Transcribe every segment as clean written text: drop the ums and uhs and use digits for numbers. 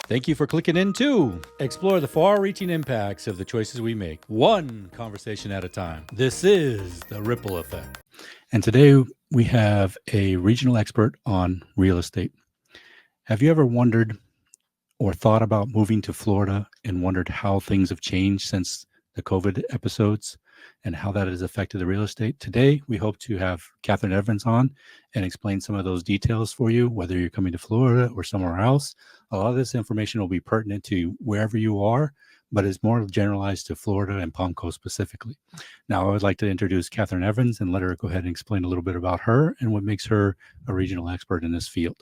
Thank you for clicking in too. Explore the far-reaching impacts of the choices we make, one conversation at a time. This is the Ripple Effect. And today we have a regional expert on real estate. Have you ever wondered or thought about moving to Florida and wondered how things have changed since the COVID episodes and how that has affected the real estate? Today, we hope to have Cathrine Evans on and explain some of those details for you, whether you're coming to Florida or somewhere else. A lot of this information will be pertinent to wherever you are, but is more generalized to Florida and Palm Coast specifically. Now, I would like to introduce Cathrine Evans and let her go ahead and explain a little bit about her and what makes her a regional expert in this field.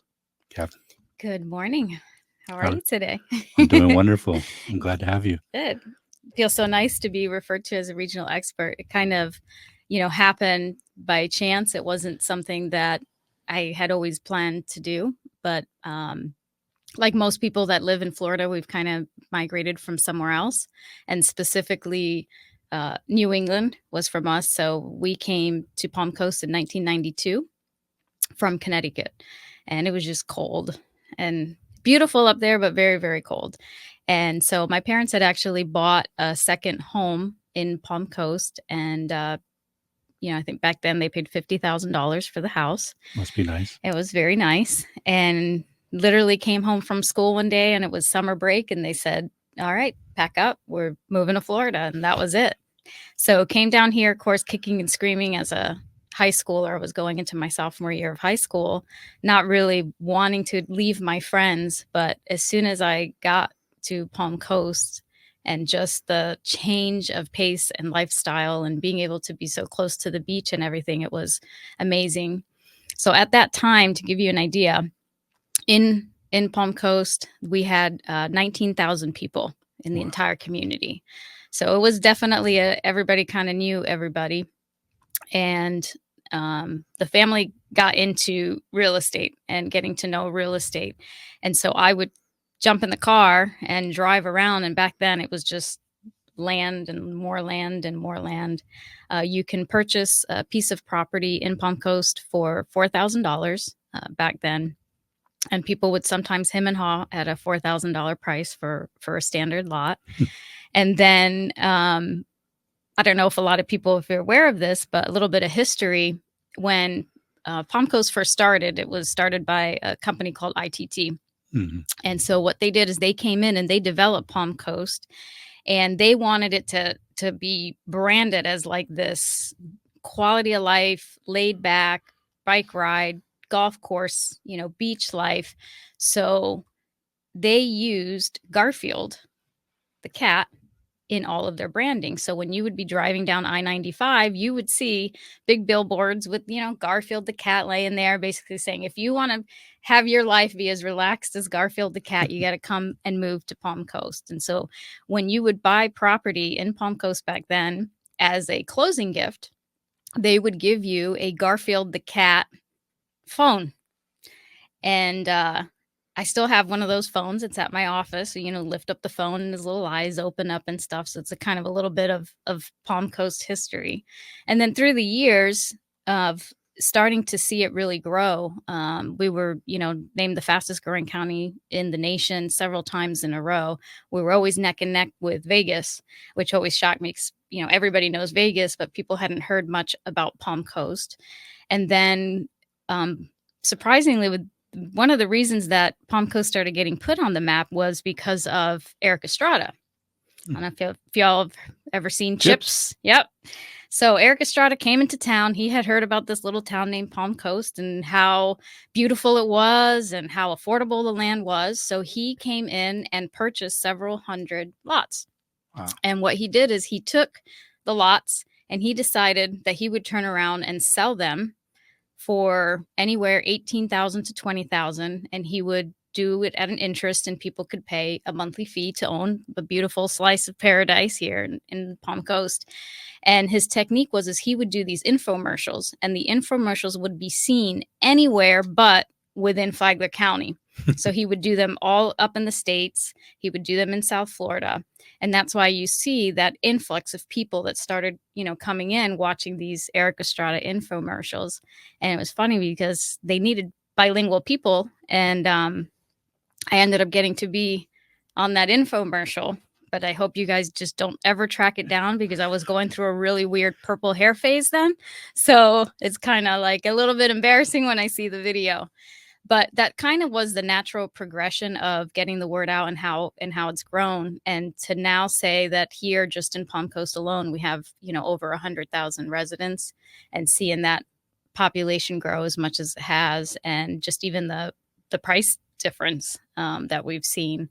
Cathrine. Good morning. How are you today? I'm doing wonderful. I'm glad to have you. Good. Feels so nice to be referred to as a regional expert. It kind of, happened by chance. It wasn't something that I had always planned to do, but like most people that live in Florida, we've kind of migrated from somewhere else, and specifically New England was from us. So we came to Palm Coast in 1992 from Connecticut, and it was just cold and beautiful up there, but very, very cold. And so my parents had actually bought a second home in Palm Coast. And, I think back then they paid $50,000 for the house. Must be nice. It was very nice. And literally came home from school one day and it was summer break. And they said, all right, pack up. We're moving to Florida. And that was it. So came down here, of course, kicking and screaming as a high schooler. I was going into my sophomore year of high school, not really wanting to leave my friends. But as soon as I got to Palm Coast and just the change of pace and lifestyle and being able to be so close to the beach and everything, it was amazing. So at that time, to give you an idea, in Palm Coast, we had 19,000 people in the entire community. So it was definitely everybody kind of knew everybody. And the family got into real estate and getting to know real estate. And so I would jump in the car and drive around. And back then it was just land and more land and more land. You can purchase a piece of property in Palm Coast for $4,000 back then. And people would sometimes hem and haw at a $4,000 price for a standard lot. And then I don't know if a lot of people, if you're aware of this, but a little bit of history. When Palm Coast first started, it was started by a company called ITT. Mm-hmm. And so what they did is they came in and they developed Palm Coast, and they wanted it to be branded as like this quality of life, laid back, bike ride, golf course, beach life. So they used Garfield, the cat, in all of their branding. So when you would be driving down I-95, you would see big billboards with, Garfield the cat laying there, basically saying, if you want to have your life be as relaxed as Garfield the cat, you got to come and move to Palm Coast. And so when you would buy property in Palm Coast back then as a closing gift, they would give you a Garfield the cat phone. And I still have one of those phones. It's at my office. So, lift up the phone and his little eyes open up and stuff. So it's a kind of a little bit of Palm Coast history. And then through the years of starting to see it really grow, we were, named the fastest growing county in the nation several times in a row. We were always neck and neck with Vegas, which always shocked me. Everybody knows Vegas, but people hadn't heard much about Palm Coast. And then surprisingly, one of the reasons that Palm Coast started getting put on the map was because of Eric Estrada. I don't know if y'all have ever seen Chips. Yep. So Eric Estrada came into town. He had heard about this little town named Palm Coast and how beautiful it was and how affordable the land was. So he came in and purchased several hundred lots. Wow. And what he did is he took the lots and he decided that he would turn around and sell them for anywhere $18,000 to $20,000, and he would do it at an interest, and people could pay a monthly fee to own a beautiful slice of paradise here in Palm Coast. And his technique was he would do these infomercials, and the infomercials would be seen anywhere but within Flagler County. So he would do them all up in the States. He would do them in South Florida. And that's why you see that influx of people that started, coming in, watching these Eric Estrada infomercials. And it was funny because they needed bilingual people. And I ended up getting to be on that infomercial, but I hope you guys just don't ever track it down because I was going through a really weird purple hair phase then. So it's kind of like a little bit embarrassing when I see the video. But that kind of was the natural progression of getting the word out and how it's grown. And to now say that here just in Palm Coast alone, we have, over 100,000 residents, and seeing that population grow as much as it has, and just even the price difference that we've seen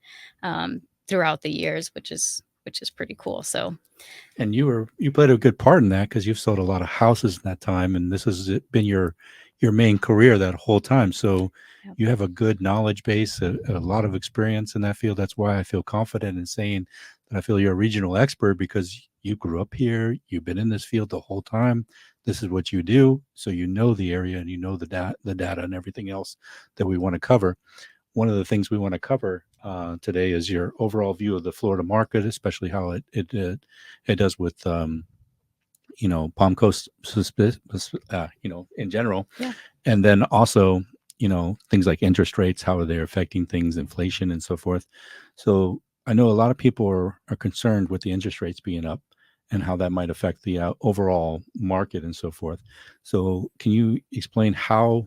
throughout the years, which is pretty cool. So, And you played a good part in that because you've sold a lot of houses in that time, and this has been your main career that whole time. So yep. you have a good knowledge base, a lot of experience in that field. That's why I feel confident in saying that I feel you're a regional expert, because you grew up here, you've been in this field the whole time. This is what you do, so you know the area and you know the data and everything else that we want to cover. One of the things we want to cover today is your overall view of the Florida market, especially how it does with Palm Coast, in general, Yeah. and then also things like interest rates, how are they affecting things, inflation, and so forth. So I know a lot of people are concerned with the interest rates being up and how that might affect the overall market and so forth. So can you explain how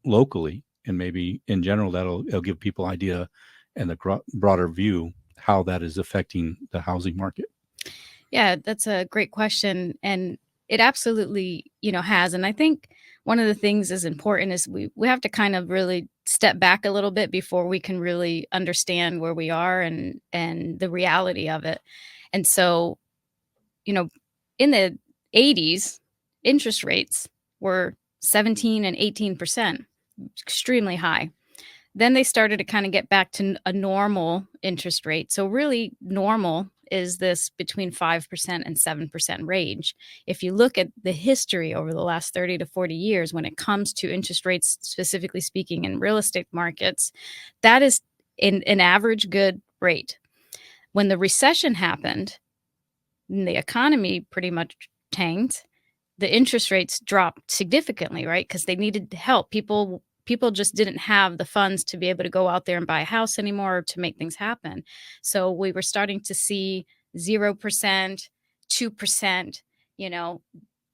locally and maybe in general it'll give people idea and the broader view how that is affecting the housing market? Yeah, that's a great question. And it absolutely, has. And I think one of the things is important is we have to kind of really step back a little bit before we can really understand where we are and the reality of it. And so, in the 80s, interest rates were 17 and 18%, extremely high. Then they started to kind of get back to a normal interest rate. So really normal is this between 5% and 7% range. If you look at the history over the last 30 to 40 years, when it comes to interest rates, specifically speaking in real estate markets, that is an average good rate. When the recession happened, and the economy pretty much tanked, the interest rates dropped significantly, right? Because they needed help. People just didn't have the funds to be able to go out there and buy a house anymore to make things happen. So we were starting to see 0%, 2%,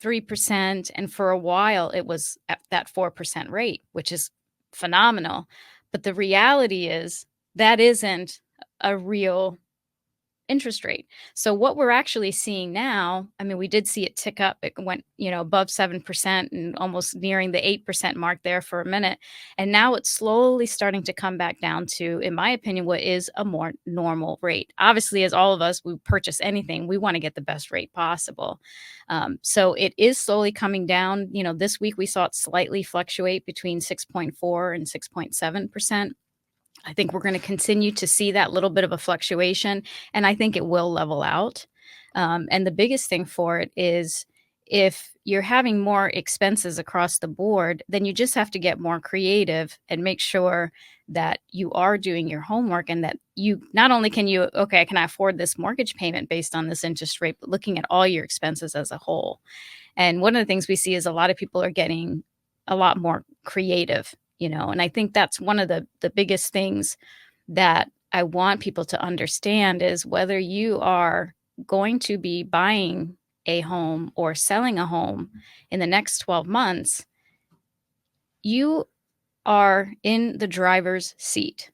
3%. And for a while, it was at that 4% rate, which is phenomenal. But the reality is that isn't a real interest rate. So what we're actually seeing now, I mean, we did see it tick up. It went, above 7% and almost nearing the 8% mark there for a minute. And now it's slowly starting to come back down to, in my opinion, what is a more normal rate. Obviously, as all of us, we purchase anything, we want to get the best rate possible. So it is slowly coming down. This week we saw it slightly fluctuate between 6.4 and 6.7%. I think we're going to continue to see that little bit of a fluctuation, and I think it will level out. And the biggest thing for it is, if you're having more expenses across the board, then you just have to get more creative and make sure that you are doing your homework, and that you not only can I afford this mortgage payment based on this interest rate, but looking at all your expenses as a whole. And one of the things we see is a lot of people are getting a lot more creative, and I think that's one of the biggest things that I want people to understand is, whether you are going to be buying a home or selling a home in the next 12 months, you are in the driver's seat.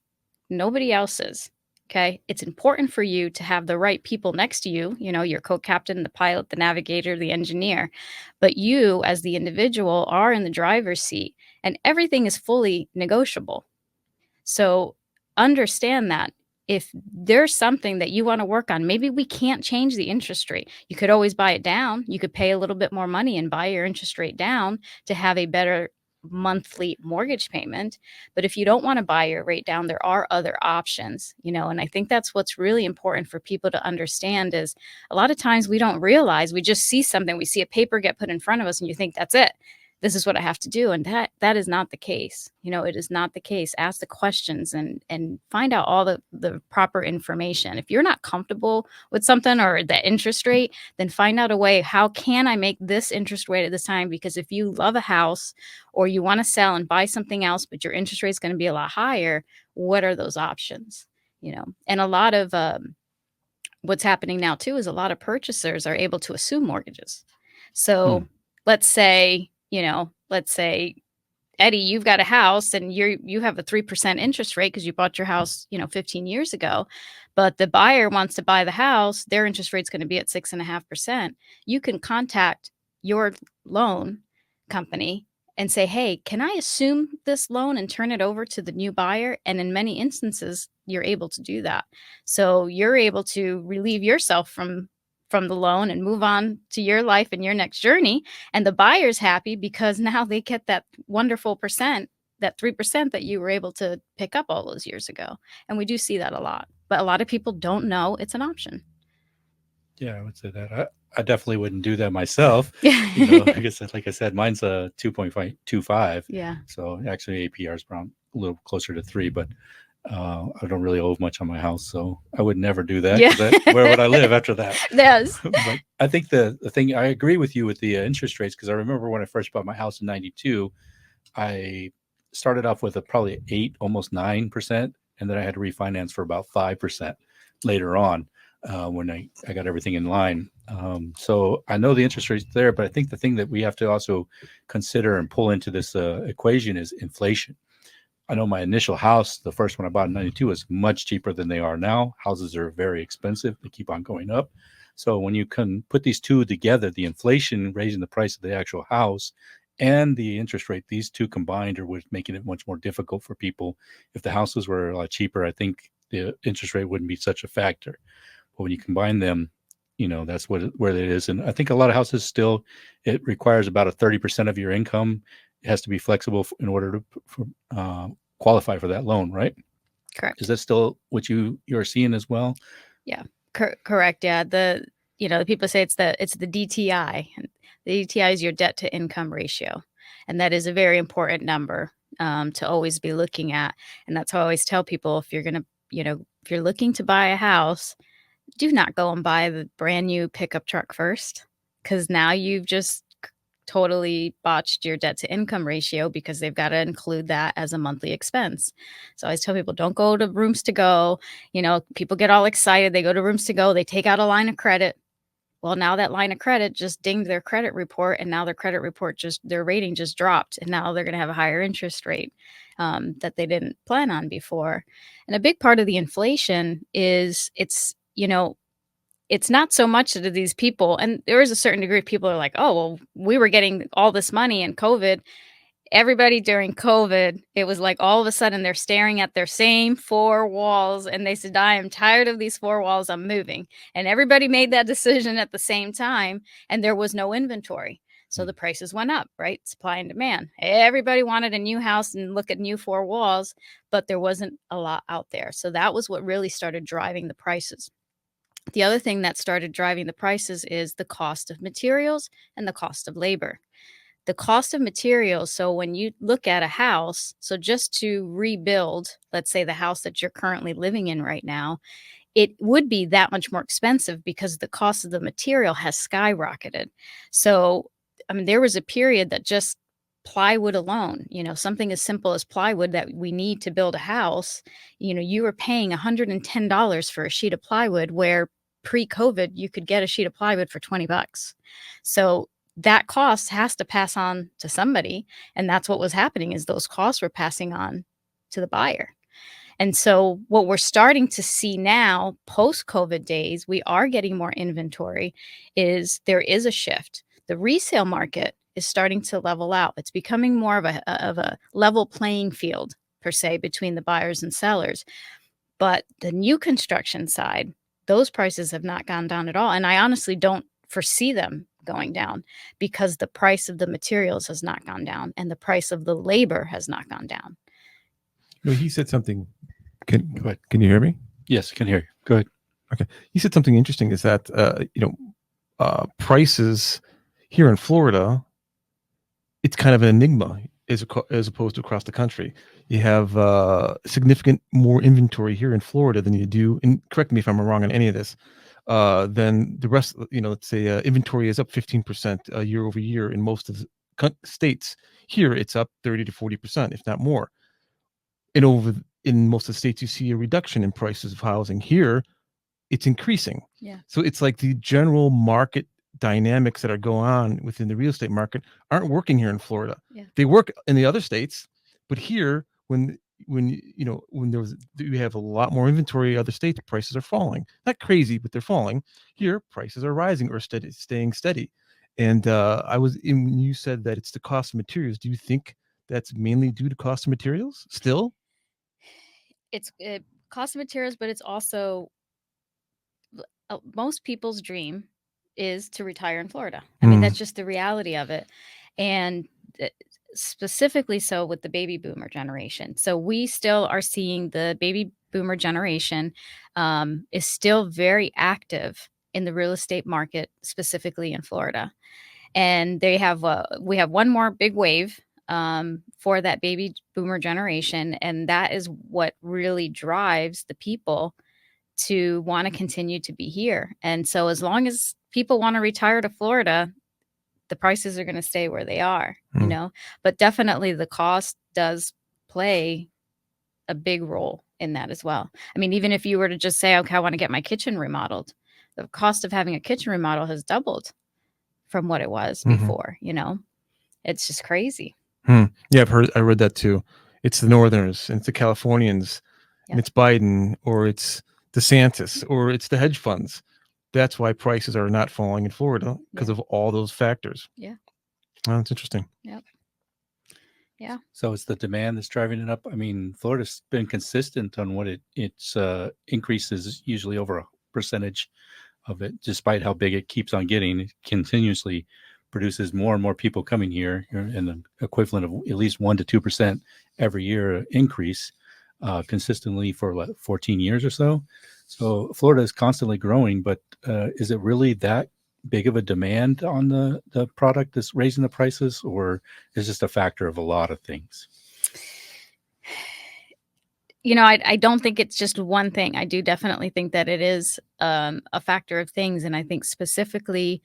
Nobody else is. Okay. It's important for you to have the right people next to you, your co-captain, the pilot, the navigator, the engineer. But you, as the individual, are in the driver's seat, and everything is fully negotiable. So understand that if there's something that you want to work on, maybe we can't change the interest rate. You could always buy it down. You could pay a little bit more money and buy your interest rate down to have a better monthly mortgage payment. But if you don't want to buy your rate down, there are other options, and I think that's what's really important for people to understand is, a lot of times we don't realize, we just see something, we see a paper get put in front of us and you think that's it. This is what I have to do. And that is not the case. It is not the case. Ask the questions and find out all the proper information. If you're not comfortable with something or the interest rate, then find out a way. How can I make this interest rate at this time? Because if you love a house or you want to sell and buy something else, but your interest rate is going to be a lot higher, what are those options? And a lot of what's happening now too is a lot of purchasers are able to assume mortgages. So let's say, Eddie, you've got a house and you have a 3% interest rate because you bought your house, 15 years ago, but the buyer wants to buy the house. Their interest rate's going to be at 6.5%. You can contact your loan company and say, hey, can I assume this loan and turn it over to the new buyer? And in many instances, you're able to do that. So you're able to relieve yourself from the loan and move on to your life and your next journey. And the buyer's happy because now they get that wonderful percent, that 3% that you were able to pick up all those years ago. And we do see that a lot. But a lot of people don't know it's an option. Yeah, I would say that. I definitely wouldn't do that myself. Like I said, mine's a 2.25. Yeah. So actually APR is around a little closer to 3, but I don't really owe much on my house, so I would never do that. Yeah. Where would I live after that? Yes. But I think the thing, I agree with you with the interest rates, because I remember when I first bought my house in 92, I started off with probably 8, almost 9%, and then I had to refinance for about 5% later on when I got everything in line. So I know the interest rate's there, but I think the thing that we have to also consider and pull into this equation is inflation. I know my initial house, the first one I bought in 92, was much cheaper than they are now. Houses are very expensive. They keep on going up. So when you can put these two together, the inflation raising the price of the actual house and the interest rate, these two combined are what's making it much more difficult for people. If the houses were a lot cheaper, I think the interest rate wouldn't be such a factor. But when you combine them, that's where it is. And I think a lot of houses still, it requires about a 30% of your income. It has to be flexible in order to qualify for that loan, right? Correct. Is that still what you're seeing as well? Yeah, correct. Yeah, the people say it's the DTI. The DTI is your debt to income ratio, and that is a very important number to always be looking at. And that's how I always tell people, if you're gonna, if you're looking to buy a house, do not go and buy the brand new pickup truck first, because now you've just totally botched your debt to income ratio, because they've got to include that as a monthly expense. So I always tell people, don't go to Rooms to Go. People get all excited. They go to Rooms to Go. They take out a line of credit. Well, now that line of credit just dinged their credit report, and now their credit report their rating just dropped, and now they're going to have a higher interest rate that they didn't plan on before. And a big part of the inflation is it's not so much to these people. And there is a certain degree of people are like, oh, well, we were getting all this money in COVID. Everybody during COVID, it was like all of a sudden they're staring at their same 4 walls and they said, I am tired of these 4 walls. I'm moving. And everybody made that decision at the same time, and there was no inventory. So the prices went up, right? Supply and demand. Everybody wanted a new house and look at new 4 walls, but there wasn't a lot out there. So that was what really started driving the prices. The other thing that started driving the prices is the cost of materials and the cost of labor. The cost of materials, so when you look at a house, so just to rebuild, let's say the house that you're currently living in right now, it would be that much more expensive because the cost of the material has skyrocketed. So, there was a period that just plywood alone, something as simple as plywood that we need to build a house, you were paying $110 for a sheet of plywood, where pre-COVID you could get a sheet of plywood for $20. So that cost has to pass on to somebody. And that's what was happening, is those costs were passing on to the buyer. And so what we're starting to see now, post-COVID days, we are getting more inventory, is there is a shift. The resale market is starting to level out. It's becoming more of a level playing field, per se, between the buyers and sellers. But the new construction side, those prices have not gone down at all. And I honestly don't foresee them going down, because the price of the materials has not gone down and the price of the labor has not gone down. He said something. Go ahead. Can you hear me? Yes, I can hear you. Go ahead. Okay. He said something interesting, is that, prices here in Florida, it's kind of an enigma as opposed to across the country. You have significant more inventory here in Florida than you do, and correct me if I'm wrong on any of this, then the rest, let's say inventory is up 15% year over year in most of the states. Here, it's up 30 to 40%, if not more. And over in most of the states, you see a reduction in prices of housing. Here, it's increasing. Yeah. So it's like the general market dynamics that are going on within the real estate market aren't working here in Florida. Yeah. They work in the other states, but here, when you have a lot more inventory in other states, prices are falling. Not crazy, but they're falling. Here, prices are rising or staying steady. And when you said that it's the cost of materials, do you think that's mainly due to cost of materials still? It's cost of materials, but it's also most people's dream is to retire in Florida. I mean, that's just the reality of it. And specifically so with the baby boomer generation. So we still are seeing the baby boomer generation is still very active in the real estate market, specifically in Florida. And we have one more big wave for that baby boomer generation. And that is what really drives the people to want to continue to be here. And so as long as people want to retire to Florida, the prices are going to stay where they are, you know, but definitely the cost does play a big role in that as well. I mean, even if you were to just say, okay, I want to get my kitchen remodeled, the cost of having a kitchen remodel has doubled from what it was before, you know, it's just crazy. Yeah, I read that too. It's the Northerners and it's the Californians and it's Biden or it's DeSantis or it's the hedge funds. That's why prices are not falling in Florida because of all those factors. Yeah. Oh, that's interesting. Yep. Yeah. So it's the demand that's driving it up. I mean, Florida's been consistent on what its increases, usually over a percentage of it, despite how big it keeps on getting. It continuously produces more and more people coming here, and the equivalent of at least 1% to 2% every year increase, consistently for 14 years or so. So Florida is constantly growing, but is it really that big of a demand on the product that's raising the prices, or is it just a factor of a lot of things? You know, I don't think it's just one thing. I do definitely think that it is a factor of things. And I think specifically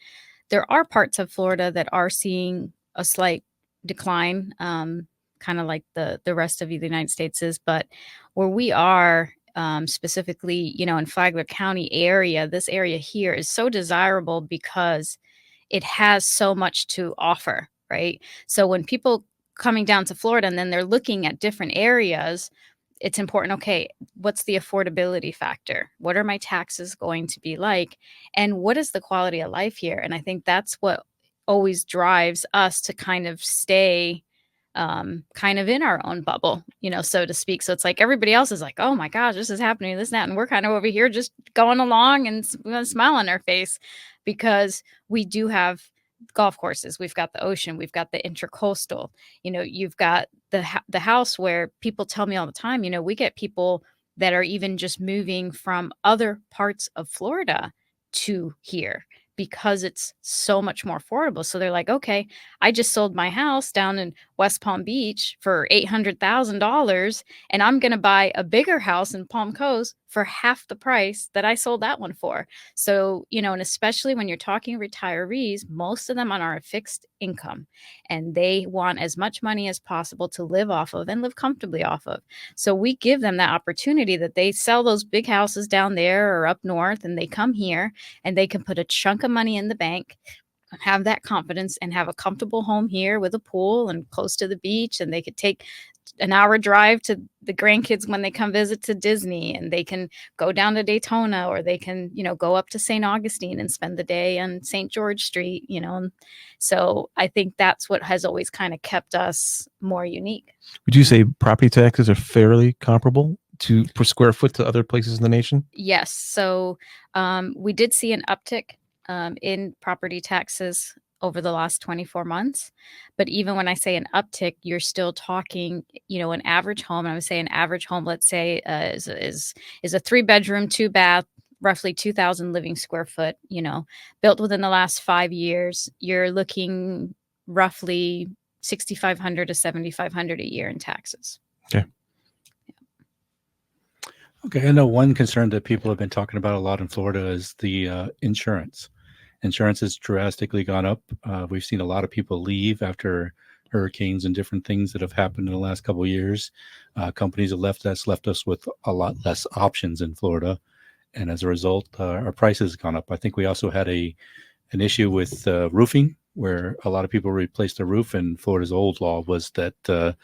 there are parts of Florida that are seeing a slight decline, kind of like the rest of the United States is. But where we are, specifically, you know, in Flagler County area, this area here is so desirable because it has so much to offer, right? So when people coming down to Florida and then they're looking at different areas, it's important. Okay, what's the affordability factor? What are my taxes going to be like? And what is the quality of life here? And I think that's what always drives us to kind of stay kind of in our own bubble, you know, so to speak. So it's like everybody else is like, oh my gosh, this is happening, this, that. And we're kind of over here just going along and with a smile on our face because we do have golf courses. We've got the ocean. We've got the intercoastal. You know, you've got the house where people tell me all the time, you know, we get people that are even just moving from other parts of Florida to here because it's so much more affordable. So they're like, okay, I just sold my house down in West Palm Beach for $800,000 and I'm going to buy a bigger house in Palm Coast for half the price that I sold that one for. So, you know, and especially when you're talking retirees, most of them are a fixed income and they want as much money as possible to live off of and live comfortably off of. So we give them that opportunity that they sell those big houses down there or up north and they come here and they can put a chunk of money in the bank, have that confidence and have a comfortable home here with a pool and close to the beach. And they could take an hour drive to the grandkids when they come visit to Disney, and they can go down to Daytona, or they can, you know, go up to St. Augustine and spend the day on St. George Street, you know. And so I think that's what has always kind of kept us more unique. Would you say property taxes are fairly comparable per square foot to other places in the nation? Yes. So we did see an uptick in property taxes over the last 24 months. But even when I say an uptick, you're still talking, you know, an average home. And I would say an average home, let's say, is a 3-bedroom, 2-bath, roughly 2,000 living square foot, you know, built within the last 5 years. You're looking roughly $6,500 to $7,500 a year in taxes. Okay. Okay. I know one concern that people have been talking about a lot in Florida is the insurance. Insurance has drastically gone up. We've seen a lot of people leave after hurricanes and different things that have happened in the last couple of years. Companies have left us with a lot less options in Florida, and as a result, our prices have gone up. I think we also had an issue with roofing, where a lot of people replaced their roof, and Florida's old law was that the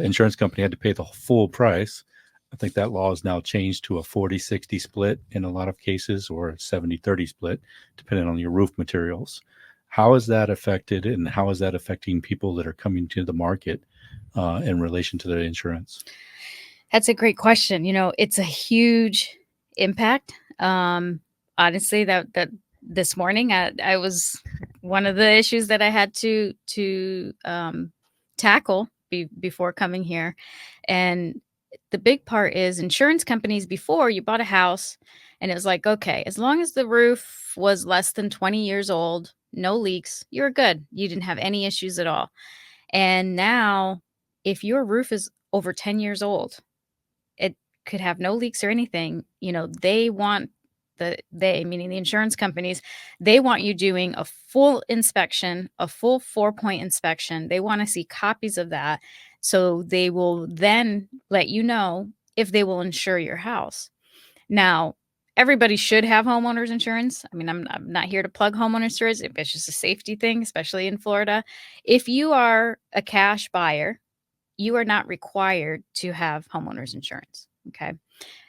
insurance company had to pay the full price. I think that law is now changed to a 40-60 split in a lot of cases, or a 70-30 split, depending on your roof materials. How is that affected, and how is that affecting people that are coming to the market in relation to the insurance? That's a great question. It's a huge impact. Honestly, that this morning, I was one of the issues that I had to tackle before coming here. And the big part is insurance companies. Before, you bought a house and it was like, okay, as long as the roof was less than 20 years old, no leaks, you're good. You didn't have any issues at all. And now, if your roof is over 10 years old, it could have no leaks or anything. They want meaning the insurance companies, they want you doing a full inspection, a full 4-point inspection. They want to see copies of that. So they will then let you know if they will insure your house. Now, everybody should have homeowners insurance. I mean, I'm not here to plug homeowner insurance. It's just a safety thing, especially in Florida. If you are a cash buyer, you are not required to have homeowners insurance. Okay.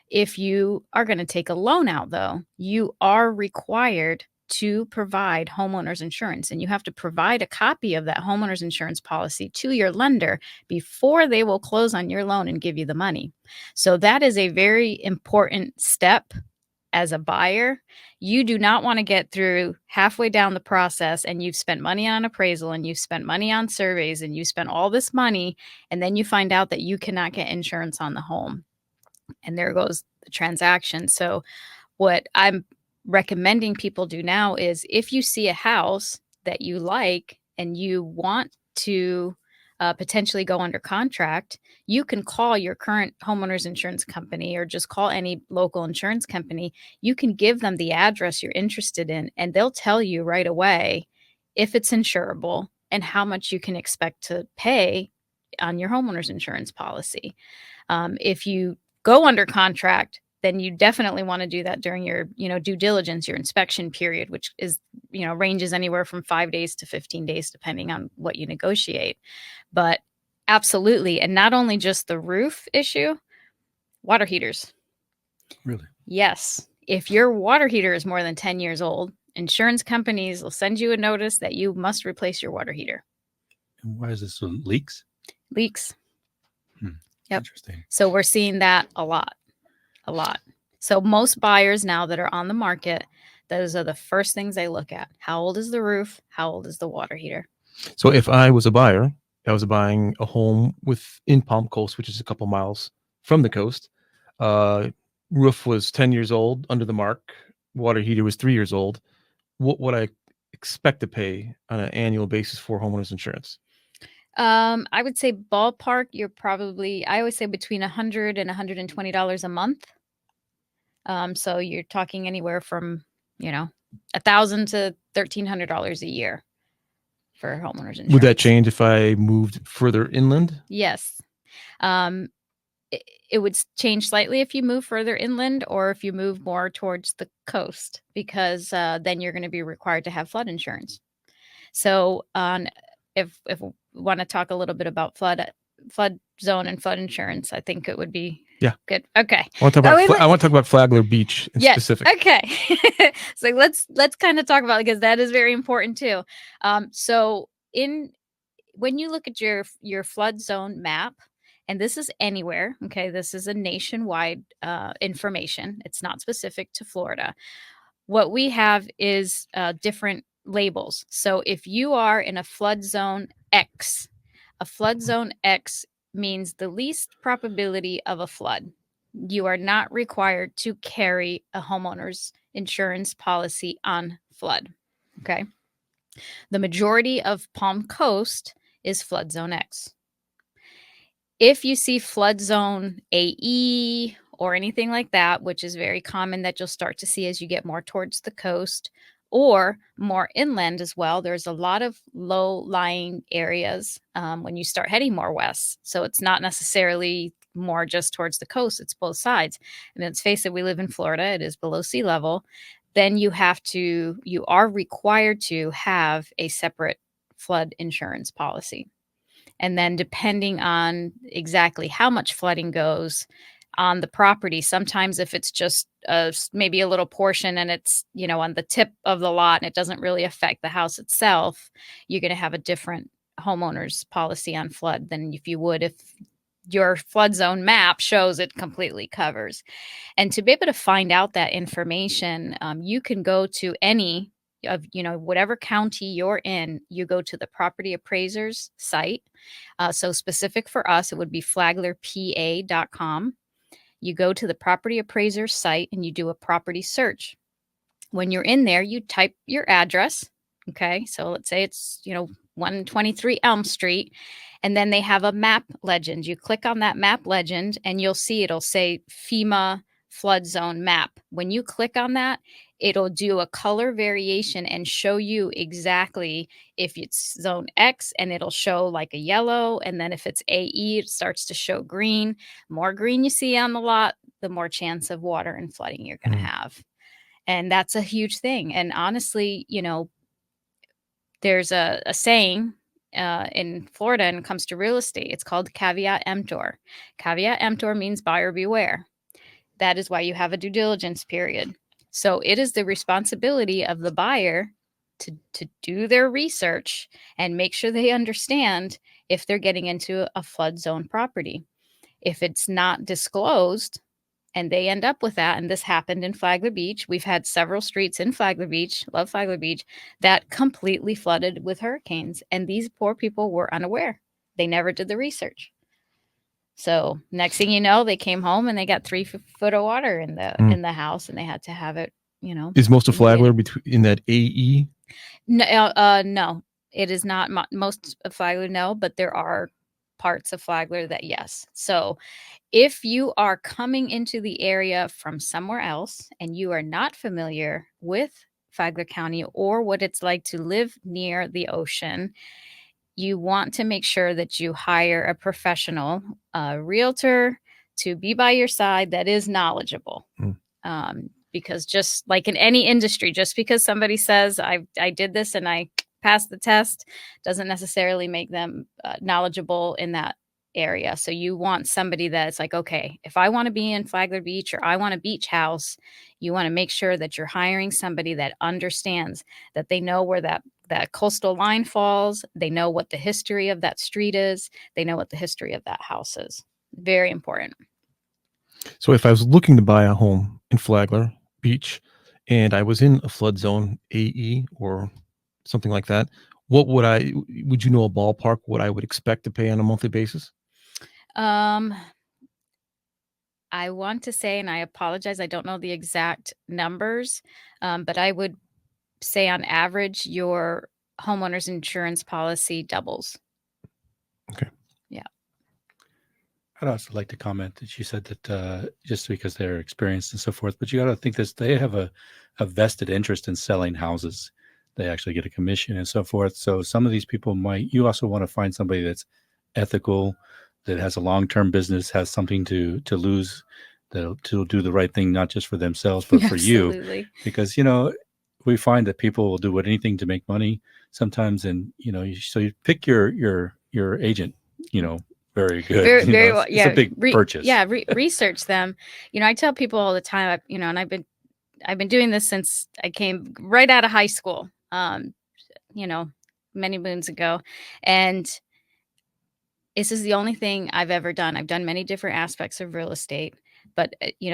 If you are going to take a loan out, though, you are required to provide homeowners insurance, and you have to provide a copy of that homeowners insurance policy to your lender before they will close on your loan and give you the money. So that is a very important step. As a buyer, you do not want to get through halfway down the process and you've spent money on appraisal and you've spent money on surveys and you spent all this money, and then you find out that you cannot get insurance on the home. And there goes the transaction. So what I'm recommending people do now is, if you see a house that you like and you want to potentially go under contract, you can call your current homeowner's insurance company or just call any local insurance company. You can give them the address you're interested in, and they'll tell you right away if it's insurable and how much you can expect to pay on your homeowner's insurance policy. If you go under contract, then you definitely want to do that during your, due diligence, your inspection period, which is, ranges anywhere from 5 days to 15 days, depending on what you negotiate. But absolutely. And not only just the roof issue, water heaters. Really? Yes. If your water heater is more than 10 years old, insurance companies will send you a notice that you must replace your water heater. And why is this one? Leaks? Leaks. Yep. Interesting. So we're seeing that a lot. So most buyers now that are on the market, those are the first things they look at. How old is the roof? How old is the water heater? So if I was a buyer, I was buying a home in Palm Coast, which is a couple miles from the coast. Roof was 10 years old, under the mark. Water heater was 3 years old. What would I expect to pay on an annual basis for homeowners insurance? I would say ballpark, I always say between $100 and $120 a month. So you're talking anywhere from, $1,000 to $1,300 a year for homeowners insurance. Would that change if I moved further inland? Yes. It would change slightly if you move further inland or if you move more towards the coast, because then you're going to be required to have flood insurance. So if we want to talk a little bit about flood zone and flood insurance, I think it would be good. Okay. I want to talk about Flagler Beach in specific. Okay. So let's kind of talk about it, because that is very important too. So when you look at your flood zone map, and this is anywhere, okay, this is a nationwide information. It's not specific to Florida. What we have is different labels. So if you are in a flood zone X means the least probability of a flood. You are not required to carry a homeowner's insurance policy on flood. Okay. The majority of Palm Coast is flood zone X. If you see flood zone AE or anything like that, which is very common that you'll start to see as you get more towards the coast, or more inland as well. There's a lot of low-lying areas when you start heading more west. So it's not necessarily more just towards the coast. It's both sides. And let's face it, we live in Florida. It is below sea level. Then you are required to have a separate flood insurance policy. And then depending on exactly how much flooding goes on the property, sometimes if it's just maybe a little portion and it's, on the tip of the lot and it doesn't really affect the house itself, you're going to have a different homeowner's policy on flood than if you would if your flood zone map shows it completely covers. And to be able to find out that information, you can go to any of, whatever county you're in, you go to the property appraiser's site. So specific for us, it would be flaglerpa.com. You go to the property appraiser's site and you do a property search. When you're in there, you type your address. Okay. So let's say it's, 123 Elm Street. And then they have a map legend. You click on that map legend and you'll see it'll say FEMA flood zone map. When you click on that, it'll do a color variation and show you exactly if it's zone X, and it'll show like a yellow. And then if it's AE, it starts to show green. More green you see on the lot, the more chance of water and flooding you're going to have. And that's a huge thing. And honestly, there's a saying in Florida when it comes to real estate. It's called caveat emptor. Caveat emptor means buyer beware. That is why you have a due diligence period. So it is the responsibility of the buyer to do their research and make sure they understand if they're getting into a flood zone property. If it's not disclosed and they end up with that, and this happened in Flagler Beach. We've had several streets in Flagler Beach, love Flagler Beach, that completely flooded with hurricanes. And these poor people were unaware. They never did the research. So next thing you know, they came home and they got 3 foot of water in the house, and they had to have it, Is most of Flagler in that AE? No, no, it is not most of Flagler. No, but there are parts of Flagler that yes. So if you are coming into the area from somewhere else and you are not familiar with Flagler County or what it's like to live near the ocean, you want to make sure that you hire a professional, realtor, to be by your side that is knowledgeable. Because just like in any industry, just because somebody says I did this and I passed the test doesn't necessarily make them knowledgeable in that area. So you want somebody that's like, okay, if I want to be in Flagler Beach or I want a beach house, you want to make sure that you're hiring somebody that understands, that they know where that coastal line falls. They know what the history of that street is. They know what the history of that house is. Very important. So if I was looking to buy a home in Flagler Beach and I was in a flood zone AE or something like that, would you know a ballpark what I would expect to pay on a monthly basis? I want to say, and I apologize, I don't know the exact numbers, but I would say on average, your homeowner's insurance policy doubles. Okay. Yeah. I'd also like to comment that you said that just because they're experienced and so forth, but you got to think this, they have a vested interest in selling houses. They actually get a commission and so forth. So some of these people you also want to find somebody that's ethical, that has a long-term business, has something to lose, to do the right thing, not just for themselves, but for you. Because, we find that people will do anything to make money sometimes. And, so you pick your agent, very good. Very well. It's a big purchase. Research them. I tell people all the time, and I've been doing this since I came right out of high school, many moons ago. And this is the only thing I've ever done. I've done many different aspects of real estate, but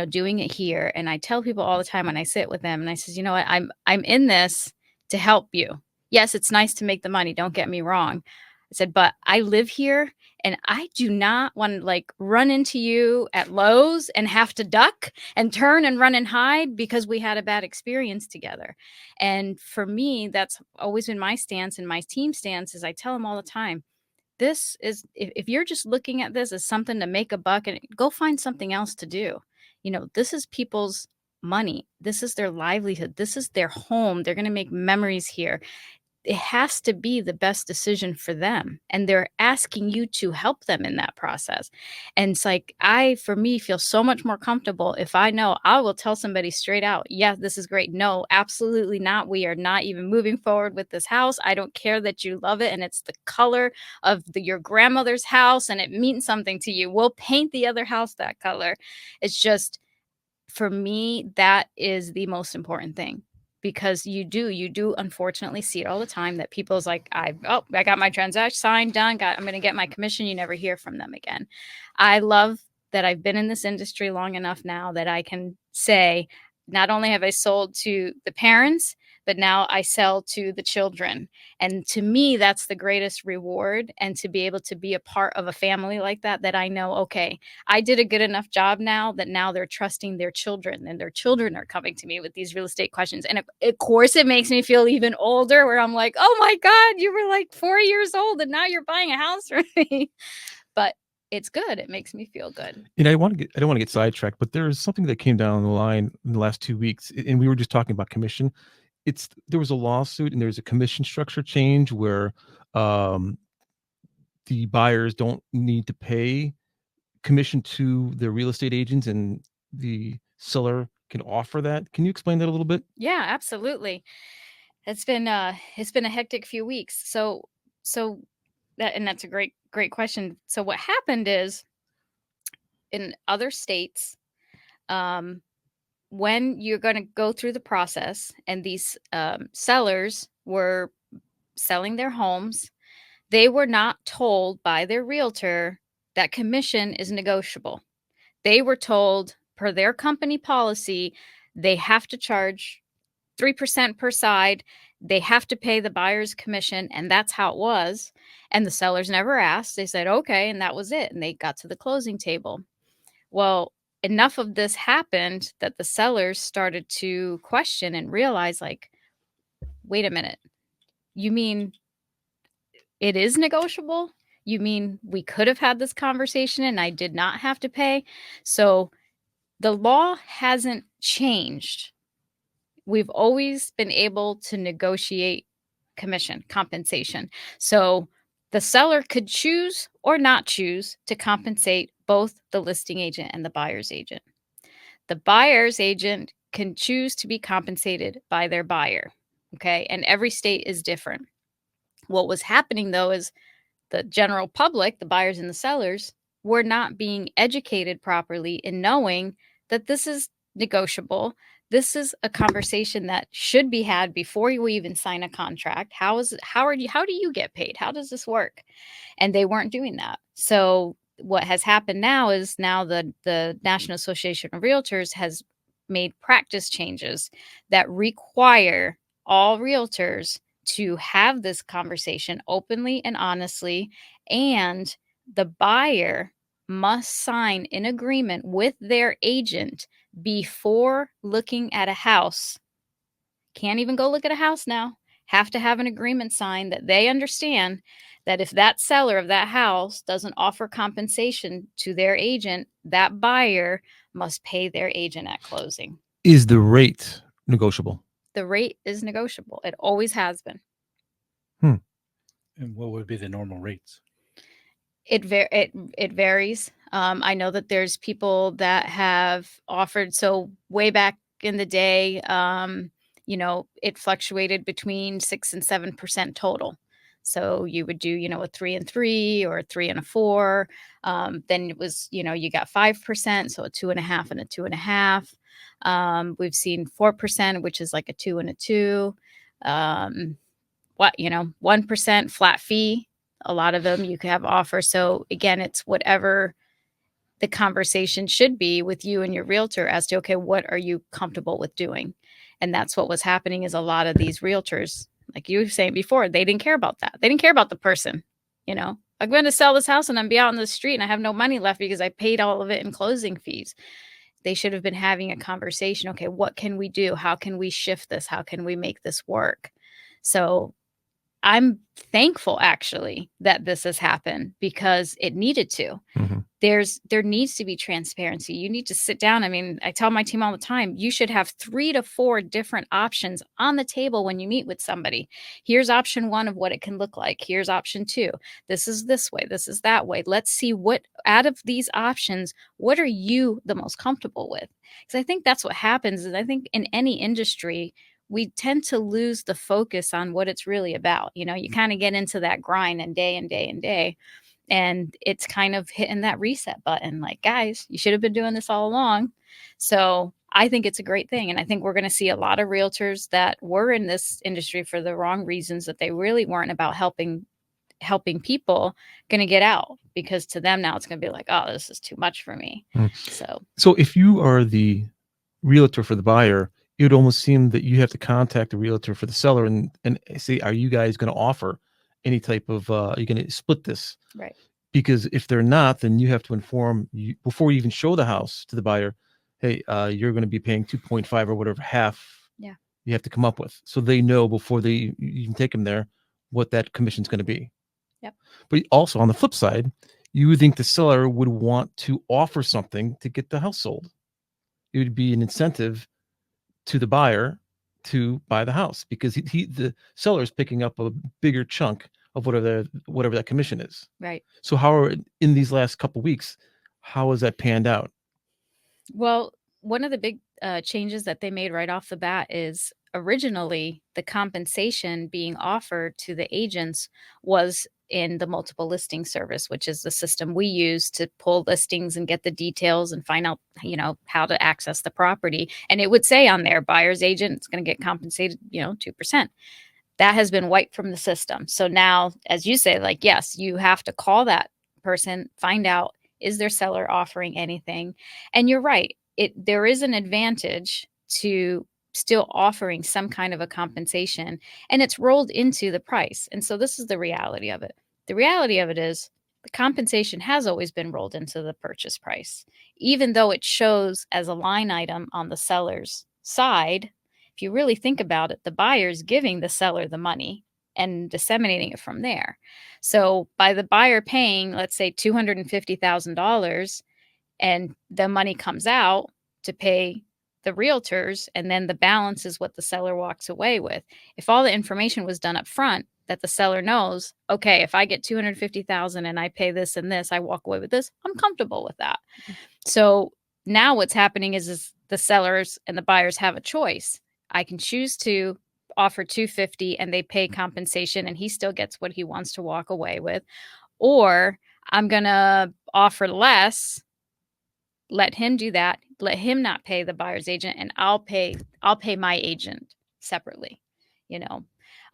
doing it here. And I tell people all the time when I sit with them and I says, you know what, I'm in this to help you. Yes, it's nice to make the money. Don't get me wrong. I said, but I live here and I do not want to run into you at Lowe's and have to duck and turn and run and hide because we had a bad experience together. And for me, that's always been my stance, and my team stance is I tell them all the time, this is, if you're just looking at this as something to make a buck, and go find something else to do. This is people's money. This is their livelihood. This is their home. They're going to make memories here. It has to be the best decision for them. And they're asking you to help them in that process. And it's like, for me, feel so much more comfortable if I know I will tell somebody straight out, yeah, this is great. No, absolutely not. We are not even moving forward with this house. I don't care that you love it and it's the color of your grandmother's house and it means something to you. We'll paint the other house that color. It's just, for me, that is the most important thing. Because you do unfortunately see it all the time that people's like, I got my transaction signed, done, I'm going to get my commission. You never hear from them again. I love that I've been in this industry long enough now that I can say, not only have I sold to the parents, but now I sell to the children. And to me, that's the greatest reward. And to be able to be a part of a family like that I know, okay, I did a good enough job now that now they're trusting their children and their children are coming to me with these real estate questions. And of course, it makes me feel even older where I'm like, oh my God, you were like 4 years old and now you're buying a house for me. But it's good. It makes me feel good. I don't want to get sidetracked, but there's something that came down the line in the last 2 weeks, and we were just talking about commission. There was a lawsuit and there's a commission structure change where the buyers don't need to pay commission to the real estate agents, and the seller can offer that. Can you explain that a little bit? Yeah, absolutely. It's been a hectic few weeks. So that's a great question. So what happened is in other states, when you're going to go through the process and these sellers were selling their homes, they were not told by their realtor that commission is negotiable. They were told, per their company policy, they have to charge 3% per side. They have to pay the buyer's commission, and that's how it was. And the sellers never asked. They said, okay, and that was it. And they got to the closing table. Well, enough of this happened that the sellers started to question and realize, like, wait a minute, you mean it is negotiable? You mean we could have had this conversation and I did not have to pay? So the law hasn't changed. We've always been able to negotiate commission compensation. So the seller could choose or not choose to compensate both the listing agent and the buyer's agent. The buyer's agent can choose to be compensated by their buyer. Okay. And every state is different. What was happening though is the general public, the buyers and the sellers, were not being educated properly in knowing that this is negotiable. This is a conversation that should be had before you even sign a contract. How do you get paid? How does this work? And they weren't doing that. So what has happened now is the National Association of Realtors has made practice changes that require all realtors to have this conversation openly and honestly, and the buyer must sign an agreement with their agent before looking at a house. Can't even go look at a house now. Have to have an agreement signed that they understand that if that seller of that house doesn't offer compensation to their agent, that buyer must pay their agent at closing. Is the rate negotiable? The rate is negotiable. It always has been. And what would be the normal rates? It varies. I know that there's people that have offered. So way back in the day, it fluctuated between 6 and 7% total. So you would do, a 3 and 3 or a 3 and a 4. Then it was, you got 5%, so a 2.5 and a 2.5. We've seen 4%, which is like a 2 and a 2. 1% flat fee. A lot of them you could have offers. So again, it's whatever the conversation should be with you and your realtor as to, okay, what are you comfortable with doing? And that's what was happening is a lot of these realtors, like you were saying before, they didn't care about that. They didn't care about the person. I'm going to sell this house and I'm be out on the street and I have no money left because I paid all of it in closing fees. They should have been having a conversation. Okay, what can we do? How can we shift this? How can we make this work? So I'm thankful actually that this has happened because it needed to. Mm-hmm. There needs to be transparency. You need to sit down. I mean, I tell my team all the time, you should have 3 to 4 different options on the table when you meet with somebody. Here's option 1 of what it can look like. Here's option 2. This is this way. This is that way. Let's see what out of these options, what are you the most comfortable with? Because I think that's what happens. And I think in any industry, we tend to lose the focus on what it's really about. You know, you kind of get into that grind and day and day and day. And it's kind of hitting that reset button like, guys, you should have been doing this all along. So I think it's a great thing. And I think we're going to see a lot of realtors that were in this industry for the wrong reasons, that they really weren't about helping people, going to get out, because to them now it's going to be like, oh, this is too much for me. So if you are the realtor for the buyer, it would almost seem that you have to contact the realtor for the seller and say, are you guys going to offer any type of, are you going to split this? Right. Because if they're not, then you have to inform you before you even show the house to the buyer, hey, you're going to be paying 2.5 or whatever half you have to come up with. So they know before they even take them there what that commission is going to be. Yep. But also on the flip side, you would think the seller would want to offer something to get the house sold. It would be an incentive to the buyer to buy the house because the seller is picking up a bigger chunk of whatever that commission is. Right. So in these last couple of weeks, how has that panned out? Well, one of the big changes that they made right off the bat is originally the compensation being offered to the agents was in the multiple listing service, which is the system we use to pull listings and get the details and find out, how to access the property. And it would say on there, buyer's agent is going to get compensated, 2%. That has been wiped from the system. So now, as you say, like, yes, you have to call that person, find out, is their seller offering anything? And you're right. There is an advantage to still offering some kind of a compensation, and it's rolled into the price. And so this is the reality of it. The reality of it is the compensation has always been rolled into the purchase price, even though it shows as a line item on the seller's side. If you really think about it, the buyer's giving the seller the money and disseminating it from there. So by the buyer paying, let's say $250,000, and the money comes out to pay the realtors, and then the balance is what the seller walks away with. If all the information was done up front, that the seller knows, okay, if I get $250,000 and I pay this and this, I walk away with this, I'm comfortable with that. So now what's happening is the sellers and the buyers have a choice. I can choose to offer $250 and they pay compensation and he still gets what he wants to walk away with, or I'm going to offer less, let him do that, let him not pay the buyer's agent, and I'll pay my agent separately,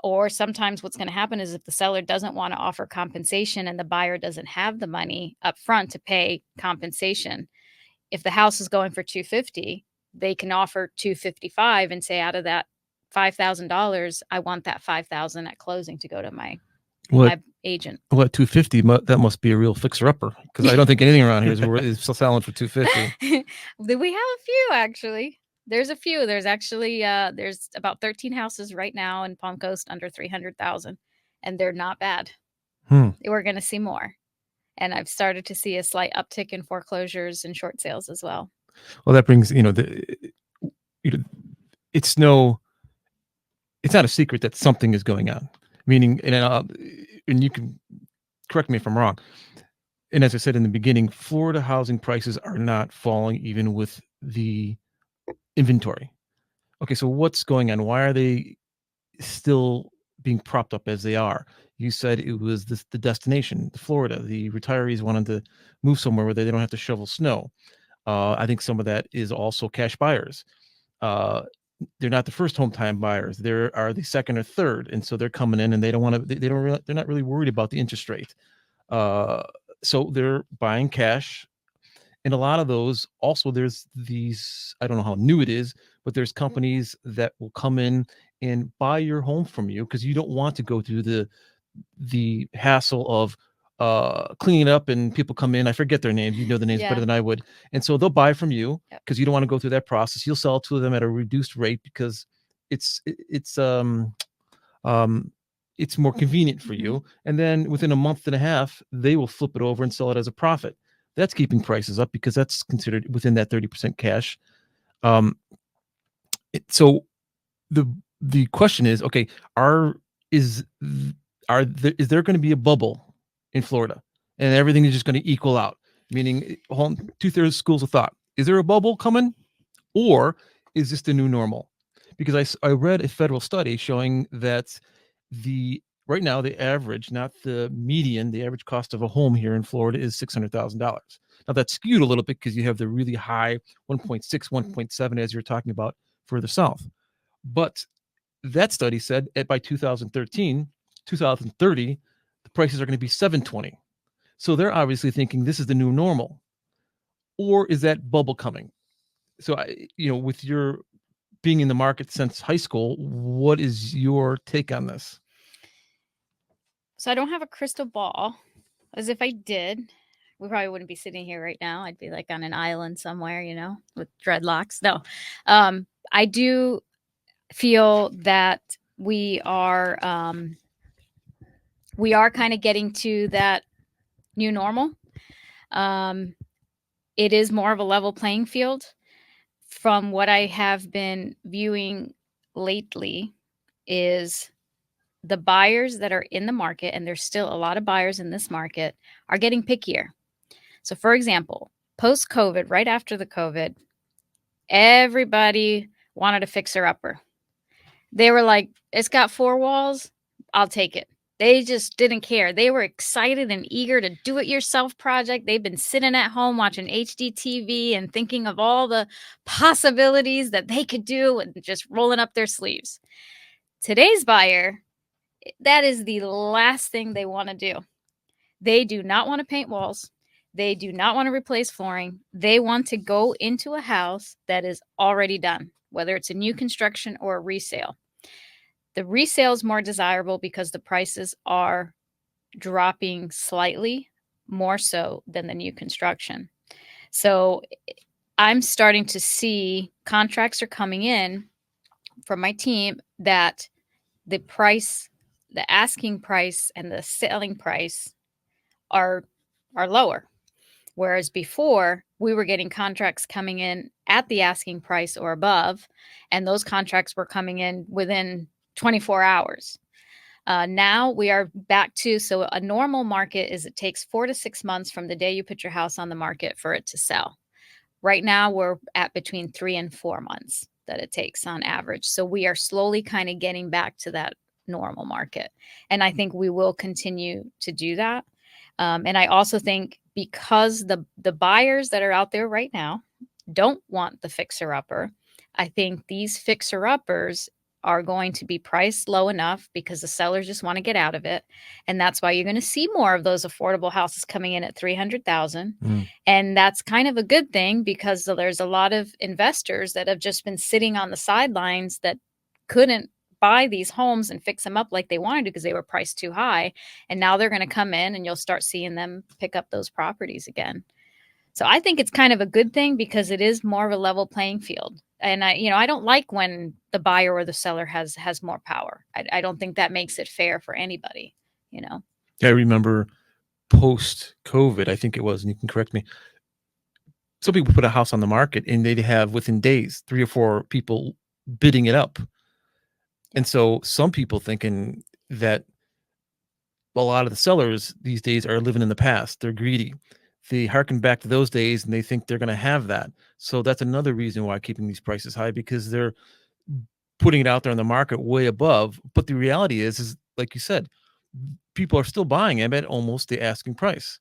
Or sometimes what's going to happen is if the seller doesn't want to offer compensation and the buyer doesn't have the money up front to pay compensation, if the house is going for $250, they can offer $255 and say, out of that $5,000, I want that $5,000 at closing to go to my agent. Well, at $250, that must be a real fixer-upper, because I don't think anything around here is selling for $250. We have a few, actually. There's a few. There's actually there's about 13 houses right now in Palm Coast under $300,000, and they're not bad. We're going to see more, and I've started to see a slight uptick in foreclosures and short sales as well. Well, that brings it's not a secret that something is going on. Meaning, and you can correct me if I'm wrong. And as I said in the beginning, Florida housing prices are not falling even with the inventory. Okay, so what's going on? Why are they still being propped up as they are? You said it was the destination, Florida. The retirees wanted to move somewhere where they don't have to shovel snow. I think some of that is also cash buyers. They're not the first home time buyers. There are the second or third, and so they're coming in and they don't want to. They're not really worried about the interest rate. So they're buying cash, and a lot of those also. There's these. I don't know how new it is, but there's companies that will come in and buy your home from you because you don't want to go through the hassle of cleaning up and people come in. I forget their names. You know the names better than I would. And so they'll buy from you because you don't want to go through that process. You'll sell to them at a reduced rate because it's it's more convenient for you. And then within a month and a half, they will flip it over and sell it as a profit. That's keeping prices up because that's considered within that 30% cash. So the question is, okay, is there going to be a bubble in Florida and everything is just going to equal out? Meaning, 2/3 schools of thought. Is there a bubble coming, or is this the new normal? Because I read a federal study showing that right now the average, not the median, the average cost of a home here in Florida is $600,000. Now that's skewed a little bit because you have the really high 1.6, 1.7 as you're talking about further south. But that study said by 2030, the prices are going to be 720. So they're obviously thinking this is the new normal. Or is that bubble coming? So, with your being in the market since high school, what is your take on this? So I don't have a crystal ball. As if I did, we probably wouldn't be sitting here right now. I'd be like on an island somewhere, with dreadlocks. No, I do feel that we are kind of getting to that new normal. It is more of a level playing field. From what I have been viewing lately is the buyers that are in the market, and there's still a lot of buyers in this market, are getting pickier. So for example, post-COVID, right after the COVID, everybody wanted a fixer-upper. They were like, it's got 4 walls, I'll take it. They just didn't care. They were excited and eager to do it yourself project. They've been sitting at home watching HDTV and thinking of all the possibilities that they could do and just rolling up their sleeves. Today's buyer, that is the last thing they want to do. They do not want to paint walls. They do not want to replace flooring. They want to go into a house that is already done, whether it's a new construction or a resale. The resale is more desirable because the prices are dropping slightly more so than the new construction. So I'm starting to see contracts are coming in from my team that the asking price and the selling price are lower. Whereas before, we were getting contracts coming in at the asking price or above, and those contracts were coming in within 24 hours. Now we are back to, so a normal market is it takes 4 to 6 months from the day you put your house on the market for it to sell. Right now, we're at between 3 and 4 months that it takes on average. So we are slowly kind of getting back to that normal market. And I think we will continue to do that. And I also think because the buyers that are out there right now don't want the fixer-upper, I think these fixer-uppers are going to be priced low enough because the sellers just want to get out of it. And that's why you're going to see more of those affordable houses coming in at $300,000. And that's kind of a good thing because there's a lot of investors that have just been sitting on the sidelines that couldn't buy these homes and fix them up like they wanted to because they were priced too high. And now they're going to come in and you'll start seeing them pick up those properties again. So I think it's kind of a good thing because it is more of a level playing field. And I don't like when the buyer or the seller has more power. I don't think that makes it fair for anybody, I remember post-COVID, I think it was, and you can correct me, some people put a house on the market and they'd have within days 3 or 4 people bidding it up. And so some people thinking that a lot of the sellers these days are living in the past. They're greedy. They harken back to those days and they think they're going to have that. So that's another reason why keeping these prices high, because they're putting it out there on the market way above. But the reality is like you said, people are still buying them at almost the asking price,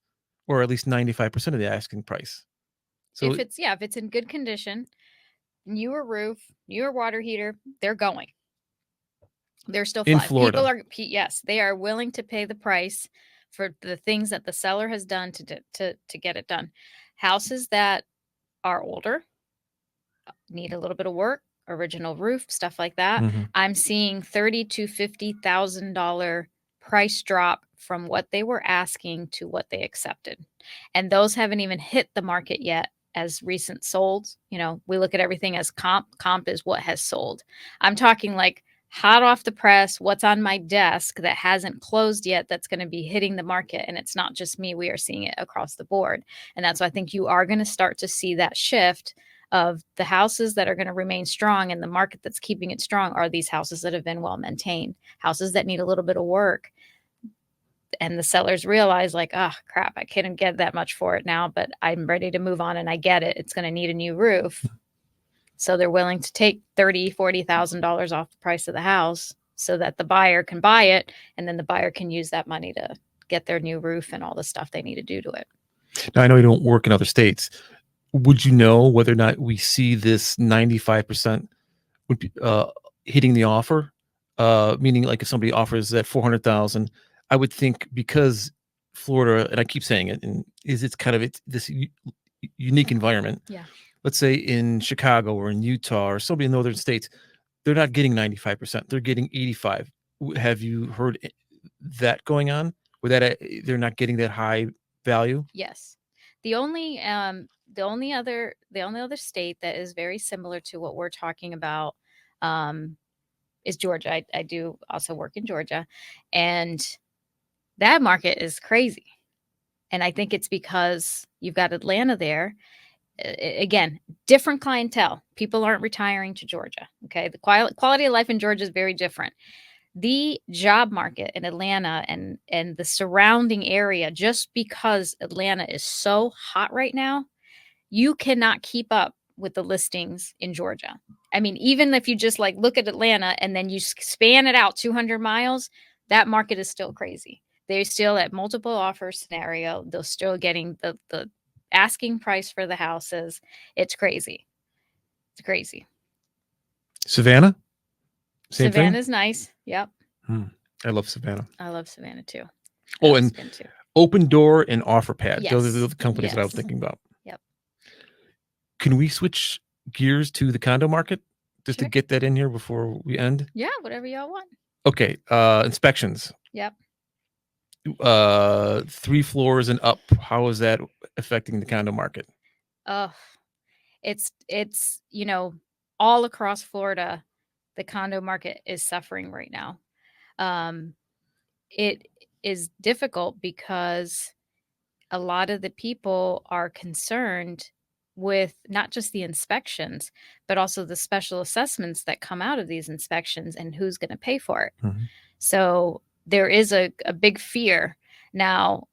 or at least 95% of the asking price. So if it's in good condition, newer roof, newer water heater, they're going. They're still fine. In Florida. Yes, they are willing to pay the price for the things that the seller has done to get it done. Houses that are older, need a little bit of work, original roof, stuff like that. I'm seeing $30,000 to $50,000 price drop from what they were asking to what they accepted. And those haven't even hit the market yet as recent sold. We look at everything as comp. Comp is what has sold. I'm talking like hot off the press, what's on my desk that hasn't closed yet that's going to be hitting the market. And it's not just me. We are seeing it across the board. And that's why I think you are going to start to see that shift of the houses that are going to remain strong, and the market that's keeping it strong are these houses that have been well maintained, houses that need a little bit of work. And the sellers realize like, oh crap, I can't get that much for it now, but I'm ready to move on and I get it. It's going to need a new roof. So they're willing to take $30,000, $40,000 off the price of the house so that the buyer can buy it. And then the buyer can use that money to get their new roof and all the stuff they need to do to it. Now, I know you don't work in other states. Would you know whether or not we see this 95% would be, hitting the offer? Meaning like if somebody offers that 400,000, I would think because Florida, and I keep saying it, and it's kind of this unique environment. Yeah. Let's say in Chicago or in Utah or some of the northern states, they're not getting 95%. They're getting 85. Have you heard that going on? Where that they're not getting that high value? Yes. The only other state that is very similar to what we're talking about is Georgia. I do also work in Georgia, and that market is crazy. And I think it's because you've got Atlanta there. Again, different clientele. People aren't retiring to Georgia. Okay. The quality of life in Georgia is very different. The job market in Atlanta and the surrounding area, just because Atlanta is so hot right now, you cannot keep up with the listings in Georgia. I mean, even if you just like look at Atlanta and then you span it out 200 miles, that market is still crazy. They're still at multiple offer scenario. They're still getting the asking price for the houses. It's crazy. It's crazy. Savannah? Same Savannah's thing? nice. Yep. I love Savannah. I love Savannah too. Oh, and Open Door and OfferPad. Yes. Those are the companies that I was thinking about. Yep. Can we switch gears to the condo market just Sure. to get that in here before we end? Yeah, whatever y'all want. Okay. Inspections. Yep. 3 floors and up. How is that affecting the condo market? It's all across Florida, the condo market is suffering right now. It is difficult because a lot of the people are concerned with not just the inspections, but also the special assessments that come out of these inspections and who's going to pay for it. Mm-hmm. So there is a big fear. Now,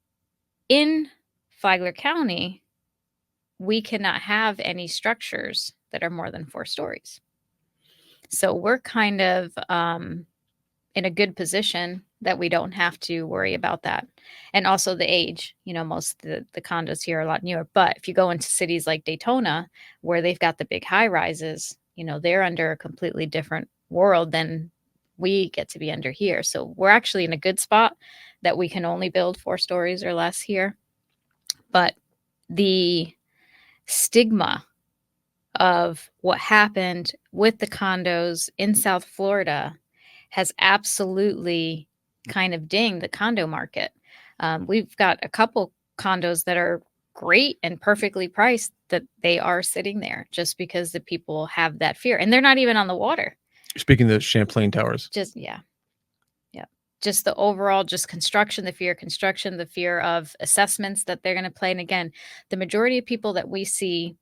in Flagler County, we cannot have any structures that are more than 4 stories. So we're kind of in a good position that we don't have to worry about that. And also the age, most of the condos here are a lot newer. But if you go into cities like Daytona, where they've got the big high rises, they're under a completely different world than we get to be under here. So we're actually in a good spot that we can only build 4 stories or less here. But the stigma of what happened with the condos in South Florida has absolutely kind of dinged the condo market. We've got a couple condos that are great and perfectly priced that they are sitting there just because the people have that fear, and they're not even on the water. Speaking of the Champlain Towers. Just the overall construction, the fear of assessments that they're going to play. And again, the majority of people that we see,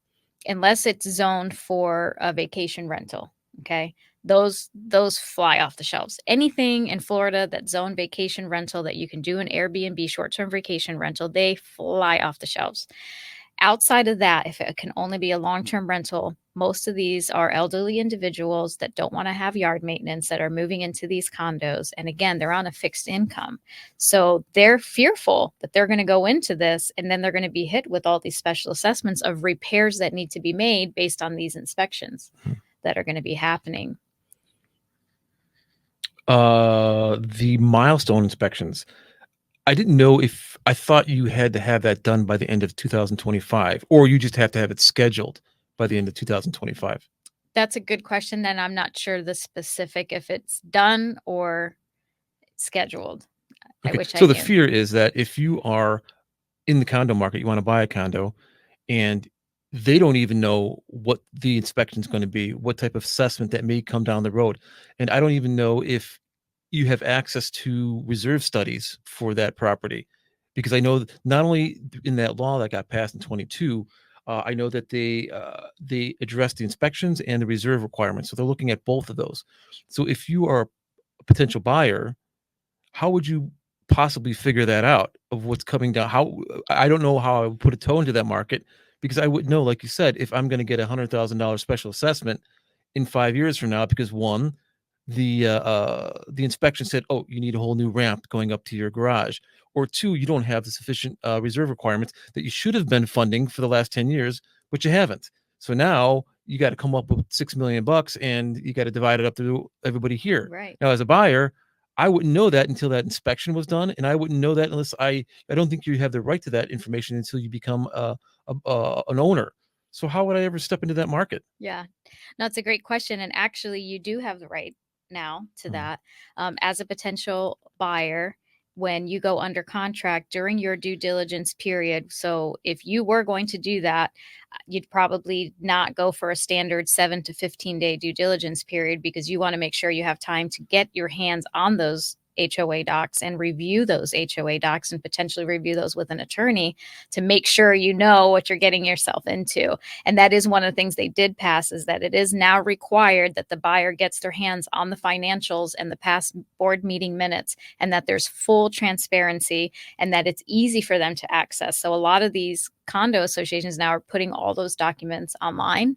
unless it's zoned for a vacation rental, okay, those fly off the shelves. Anything in Florida that's zoned vacation rental that you can do an Airbnb short-term vacation rental, they fly off the shelves. Outside of that, if it can only be a long-term rental, most of these are elderly individuals that don't want to have yard maintenance that are moving into these condos. And again, they're on a fixed income. So they're fearful that they're going to go into this and then they're going to be hit with all these special assessments of repairs that need to be made based on these inspections that are going to be happening. The milestone inspections. I didn't know if I thought you had to have that done by the end of 2025, or you just have to have it scheduled by the end of 2025. That's a good question. Then I'm not sure the specific if it's done or scheduled. Okay. I wish So I the knew. fear is that if you are in the condo market, you want to buy a condo, and they don't even know what the inspection is going to be, what type of assessment that may come down the road. And I don't even know if you have access to reserve studies for that property, because I know that not only in that law that got passed in 22, I know that they address the inspections and the reserve requirements. So they're looking at both of those. So if you are a potential buyer, how would you possibly figure that out of what's coming down? How I don't know how I would put a toe into that market, because I wouldn't know, like you said, if I'm going to get $100,000 special assessment in 5 years from now, because one, the inspection said, oh, you need a whole new ramp going up to your garage, or two, you don't have the sufficient reserve requirements that you should have been funding for the last 10 years, but you haven't. So now you got to come up with $6 million and you got to divide it up to everybody here. Right. Now, as a buyer, I wouldn't know that until that inspection was done, and I wouldn't know that unless I don't think you have the right to that information until you become an owner. So how would I ever step into that market? Yeah, no, it's a great question. And actually, you do have the right now to Mhm. that. As a potential buyer, when you go under contract during your due diligence period. So if you were going to do that, you'd probably not go for a standard 7 to 15 day due diligence period, because you want to make sure you have time to get your hands on those HOA docs and review those HOA docs and potentially review those with an attorney to make sure you know what you're getting yourself into. And that is one of the things they did pass, is that it is now required that the buyer gets their hands on the financials and the past board meeting minutes, and that there's full transparency and that it's easy for them to access. So a lot of these condo associations now are putting all those documents online.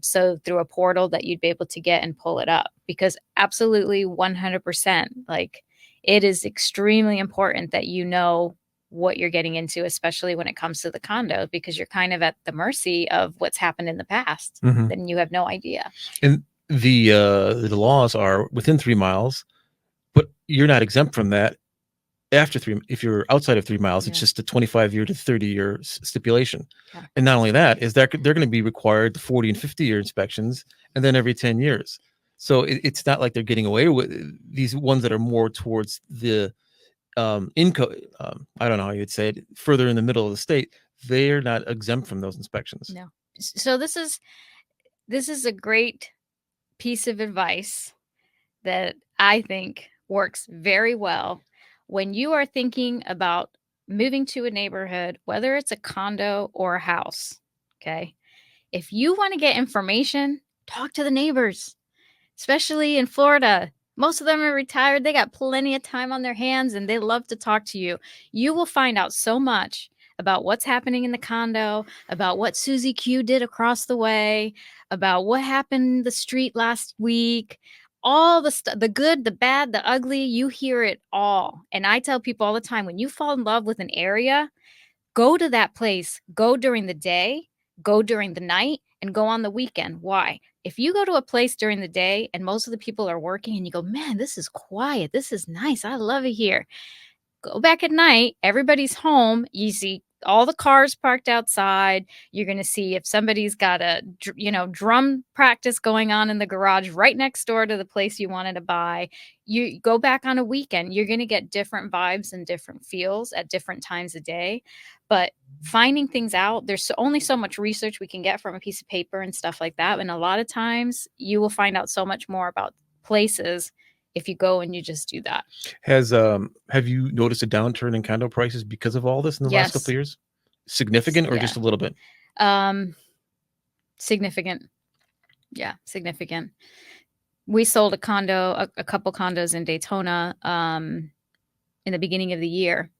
So through a portal that you'd be able to get and pull it up, because absolutely 100%, like, it is extremely important that you know what you're getting into, especially when it comes to the condo, because you're kind of at the mercy of what's happened in the past. Mhm. Then you have no idea. And the laws are within 3 miles, but you're not exempt from that after 3. If you're outside of 3 miles, it's Yeah. just a 25-year to 30-year stipulation. Yeah. And not only that, is that they're going to be required the 40 and 50-year inspections, and then every 10 years. So it's not like they're getting away with these ones that are more towards the income. I don't know how you'd say it, further in the middle of the state. They're not exempt from those inspections. No. So this is a great piece of advice that I think works very well when you are thinking about moving to a neighborhood, whether it's a condo or a house. Okay. If you want to get information, talk to the neighbors, especially in Florida. Most of them are retired. They got plenty of time on their hands and they love to talk to you. You will find out so much about what's happening in the condo, about what Susie Q did across the way, about what happened in the street last week. All the stuff, the good, the bad, the ugly, you hear it all. And I tell people all the time, when you fall in love with an area, go to that place, go during the day, go during the night, and go on the weekend. Why? If you go to a place during the day and most of the people are working and you go, man, this is quiet, this is nice, I love it here. Go back at night, everybody's home, you see all the cars parked outside. You're going to see if somebody's got a drum practice going on in the garage right next door to the place you wanted to buy. You go back on a weekend, you're going to get different vibes and different feels at different times of day. But finding things out, there's only so much research we can get from a piece of paper and stuff like that. And a lot of times you will find out so much more about places if you go and you just do that. Have you noticed a downturn in condo prices because of all this in the last couple of years? Significant or Yeah. just a little bit? Significant. Yeah, significant. We sold a condo, a couple condos in Daytona in the beginning of the year.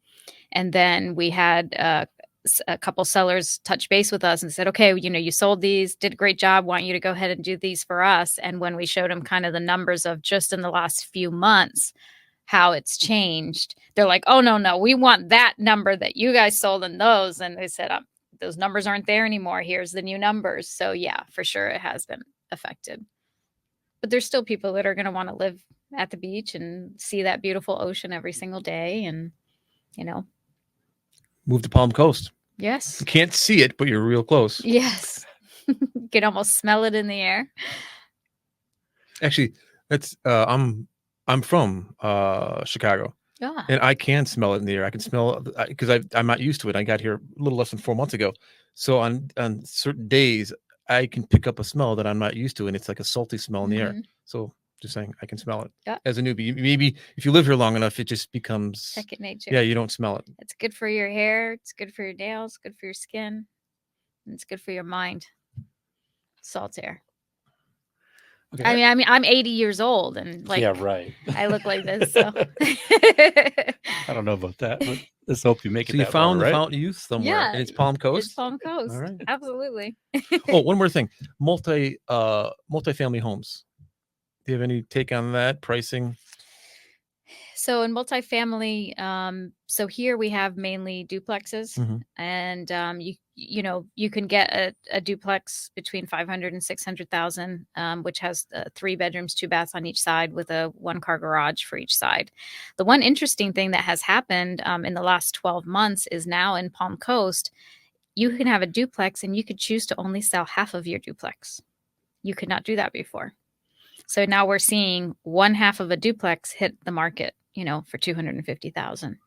And then we had a couple sellers touch base with us and said, okay, you sold these, did a great job. Want you to go ahead and do these for us. And when we showed them kind of the numbers of just in the last few months, how it's changed, they're like, oh, no, we want that number that you guys sold in those. And they said, those numbers aren't there anymore. Here's the new numbers. So yeah, for sure it has been affected. But there's still people that are going to want to live at the beach and see that beautiful ocean every single day. And, Move to Palm Coast. Yes. You can't see it, but you're real close. Yes. You can almost smell it in the air. Actually, that's I'm from Chicago. Yeah. And I can smell it in the air. I can smell it because I'm not used to it. I got here a little less than 4 months ago. So on certain days, I can pick up a smell that I'm not used to, and it's like a salty smell in the air. Mhm. So just saying, I can smell it Yeah. as a newbie. Maybe if you live here long enough, it just becomes, Second nature. yeah, you don't smell it. It's good for your hair. It's good for your nails. Good for your skin. And it's good for your mind. Salt air. Okay. I mean, I'm 80 years old, and like, yeah, right. I look like this. So I don't know about that, but let's hope you make So it you that found far, the right? Fountain of Youth somewhere, yeah, and it's Palm Coast. it's Palm Coast. All right. Absolutely. Oh, one more thing, multi-family homes. Do you have any take on that pricing? So in multifamily, so here we have mainly duplexes, Mhm. and you know, you can get a duplex between 500 and 600,000, which has 3 bedrooms, 2 baths on each side with a 1-car garage for each side. The one interesting thing that has happened in the last 12 months is now in Palm Coast, you can have a duplex and you could choose to only sell half of your duplex. You could not do that before. So now we're seeing one half of a duplex hit the market, you know, for 250,000,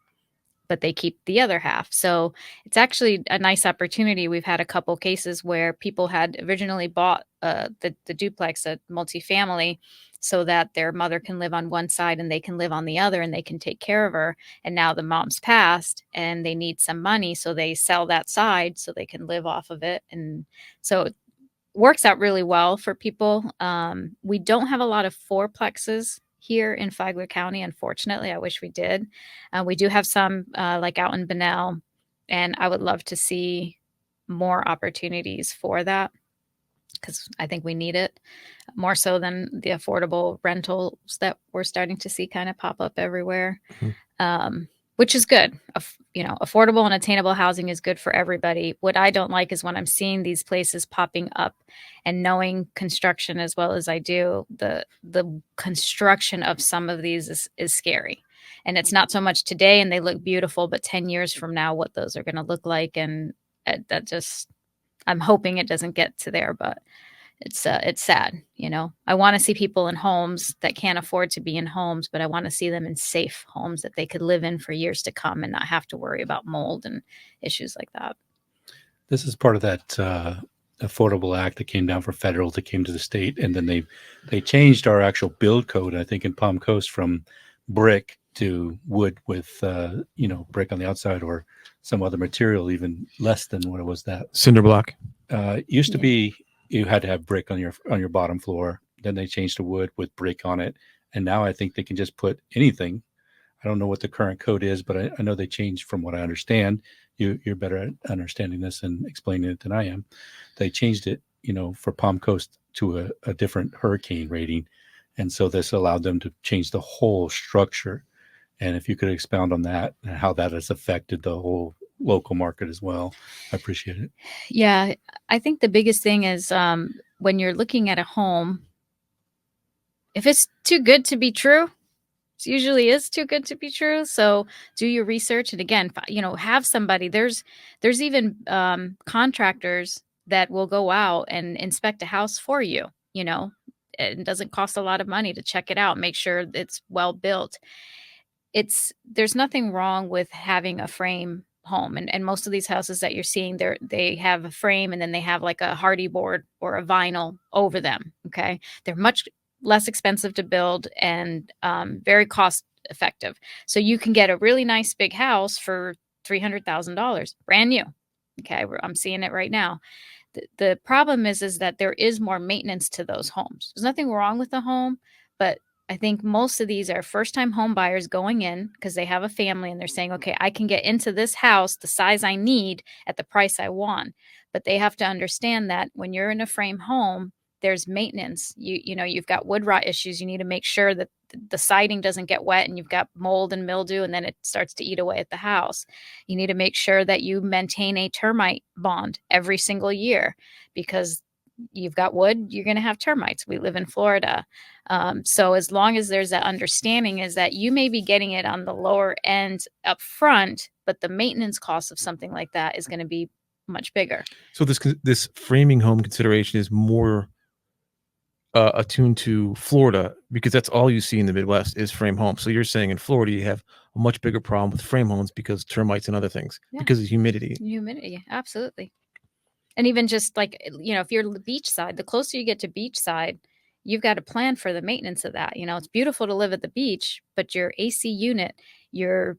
but they keep the other half. So it's actually a nice opportunity. We've had a couple cases where people had originally bought the duplex, a multifamily, so that their mother can live on one side and they can live on the other and they can take care of her. And now the mom's passed and they need some money, so they sell that side so they can live off of it. And so works out really well for people. We don't have a lot of fourplexes here in Flagler County, unfortunately. I wish we did. We do have some like out in Bunnell, and I would love to see more opportunities for that because I think we need it more so than the affordable rentals that we're starting to see kind of pop up everywhere. Which is good. You know, affordable and attainable housing is good for everybody. What I don't like is when I'm seeing these places popping up and knowing construction as well as I do, the construction of some of these is scary. And it's not so much today and they look beautiful, but 10 years from now, what those are going to look like. And that just, I'm hoping it doesn't get to there, but it's sad. You know, I want to see people in homes that can't afford to be in homes, but I want to see them in safe homes that they could live in for years to come and not have to worry about mold and issues like that. This is part of that Affordable Act that came down from federal that came to the state, and then they changed our actual build code, I think, in Palm Coast from brick to wood with brick on the outside or some other material, even less than what it was. That Cinder block. Used to be you had to have brick on your bottom floor. Then they changed to wood with brick on it, and now I think they can just put anything. I don't know what the current code is, but I know they changed from what I understand. You're better at understanding this and explaining it than I am. They changed it, for Palm Coast to a different hurricane rating, and so this allowed them to change the whole structure. And if you could expound on that and how that has affected the whole local market as well, I appreciate it. Yeah, I think the biggest thing is when you're looking at a home, if it's too good to be true, it usually is too good to be true. So do your research, and again, have somebody. There's even contractors that will go out and inspect a house for you. It doesn't cost a lot of money to check it out, make sure it's well built. There's nothing wrong with having a frame home, and most of these houses that you're seeing, they have a frame and then they have like a hardy board or a vinyl over them. Okay, they're much less expensive to build and very cost effective. So you can get a really nice big house for $300,000, brand new. Okay, I'm seeing it right now. The problem is that there is more maintenance to those homes. There's nothing wrong with the home, but I think most of these are first-time home buyers going in because they have a family and they're saying, okay, I can get into this house the size I need at the price I want. But they have to understand that when you're in a frame home, there's maintenance. You've got wood rot issues. You need to make sure that the siding doesn't get wet and you've got mold and mildew and then it starts to eat away at the house. You need to make sure that you maintain a termite bond every single year because you've got wood, you're going to have termites. We live in Florida. So as long as there's that understanding is that you may be getting it on the lower end up front, but the maintenance cost of something like that is going to be much bigger. So this framing home consideration is more attuned to Florida because that's all you see in the Midwest is frame homes. So you're saying in Florida you have a much bigger problem with frame homes because termites and other things, Yeah. because of humidity. Humidity, absolutely. And even just like, if you're beachside, the closer you get to beachside, you've got to plan for the maintenance of that. It's beautiful to live at the beach, but your AC unit, your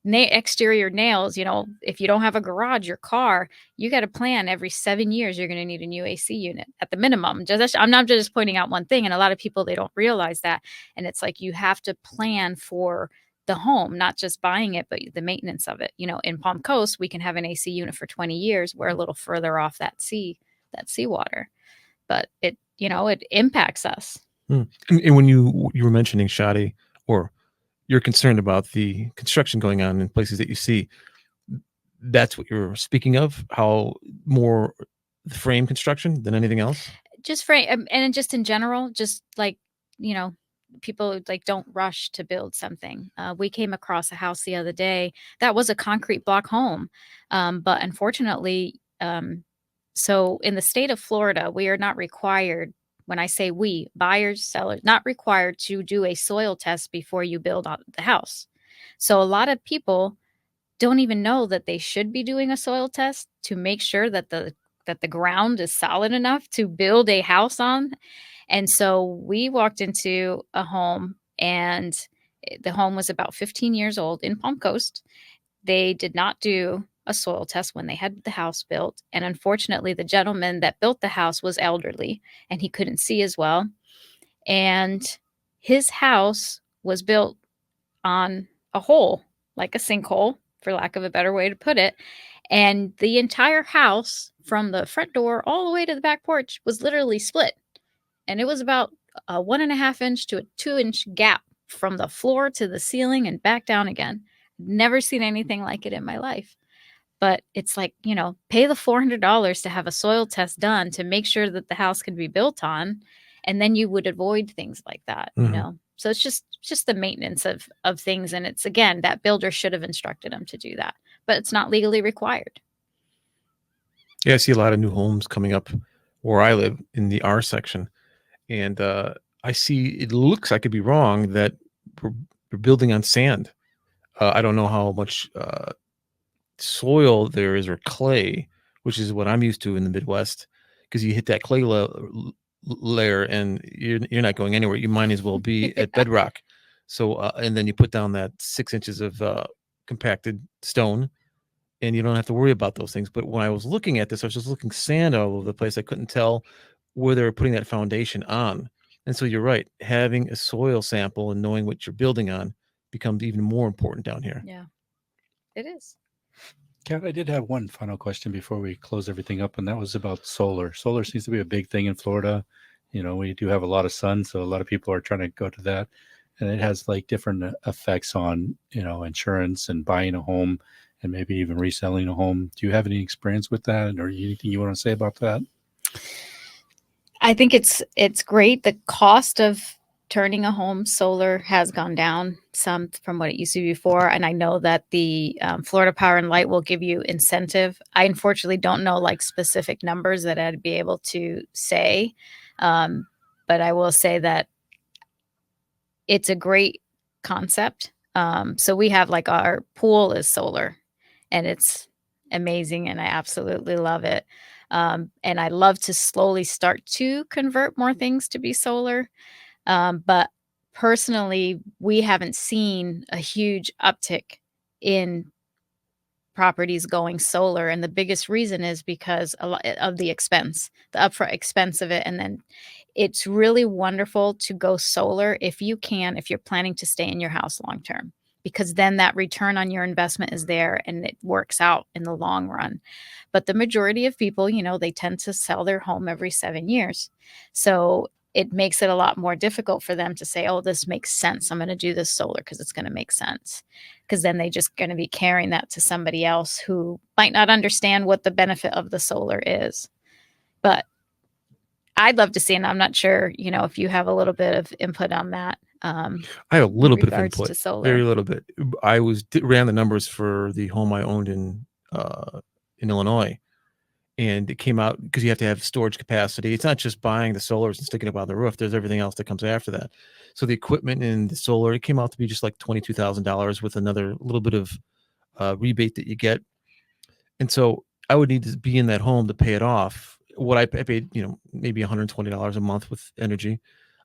exterior nails, if you don't have a garage, your car, you got to plan every 7 years you're going to need a new AC unit at the minimum. I'm not just pointing out one thing, and a lot of people, they don't realize that. And it's like you have to plan for the home, not just buying it, but the maintenance of it. In Palm Coast, we can have an AC unit for 20 years. We're a little further off that seawater, but it impacts us. And when you were mentioning, Shadi, or you're concerned about the construction going on in places that you see, that's what you're speaking of, how more the frame construction than anything else? Just frame, and just in general, just like, people like don't rush to build something. We came across a house the other day that was a concrete block home. But unfortunately, so in the state of Florida, we are not required, when I say we, buyers, sellers, not required to do a soil test before you build on the house. So a lot of people don't even know that they should be doing a soil test to make sure that the ground is solid enough to build a house on. And so we walked into a home, and the home was about 15 years old in Palm Coast. They did not do a soil test when they had the house built. And unfortunately, the gentleman that built the house was elderly and he couldn't see as well. And his house was built on a hole, like a sinkhole, for lack of a better way to put it. And the entire house, from the front door all the way to the back porch, was literally split. And it was about a 1.5 inch to a 2-inch gap from the floor to the ceiling and back down again. Never seen anything like it in my life. But it's like, pay the $400 to have a soil test done to make sure that the house can be built on. And then you would avoid things like that, So it's just the maintenance of things. And it's, again, that builder should have instructed them to do that, but it's not legally required. Yeah, I see a lot of new homes coming up where I live in the R section. And I see, it looks, I could be wrong, that we're building on sand. I don't know how much soil there is, or clay, which is what I'm used to in the Midwest, because you hit that clay layer and you're not going anywhere. You might as well be at bedrock. So and then you put down that 6 inches of compacted stone, and you don't have to worry about those things. But when I was looking at this, I was just looking sand all over the place. I couldn't tell where they were putting that foundation on. And so you're right, having a soil sample and knowing what you're building on becomes even more important down here. Yeah, it is. Kat, I did have one final question before we close everything up, and that was about solar. Solar seems to be a big thing in Florida. We do have a lot of sun, so a lot of people are trying to go to that. And it has like different effects on, insurance and buying a home and maybe even reselling a home. Do you have any experience with that, or anything you want to say about that? I think it's great. The cost of turning a home solar has gone down some from what it used to be before. And I know that the Florida Power and Light will give you incentive. I unfortunately don't know like specific numbers that I'd be able to say. But I will say that it's a great concept. So we have like our pool is solar, and it's amazing. And I absolutely love it. And I love to slowly start to convert more things to be solar. But personally, we haven't seen a huge uptick in properties going solar. And the biggest reason is because a lot of the expense, the upfront expense of it. And then it's really wonderful to go solar if you're planning to stay in your house long term, because then that return on your investment is there and it works out in the long run. But the majority of people, they tend to sell their home every 7 years. So it makes it a lot more difficult for them to say, oh, this makes sense. I'm going to do this solar because it's going to make sense. Because then they just going to be carrying that to somebody else who might not understand what the benefit of the solar is. But I'd love to see, and I'm not sure, if you have a little bit of input on that. I have a little bit of regards input, to solar. very little bit. I ran the numbers for the home I owned in Illinois, and it came out because you have to have storage capacity. It's not just buying the solars and sticking it on the roof. There's everything else that comes after that. So the equipment and the solar, it came out to be just like $22,000 with another little bit of rebate that you get. And so I would need to be in that home to pay it off. What I paid, maybe $120 a month with energy.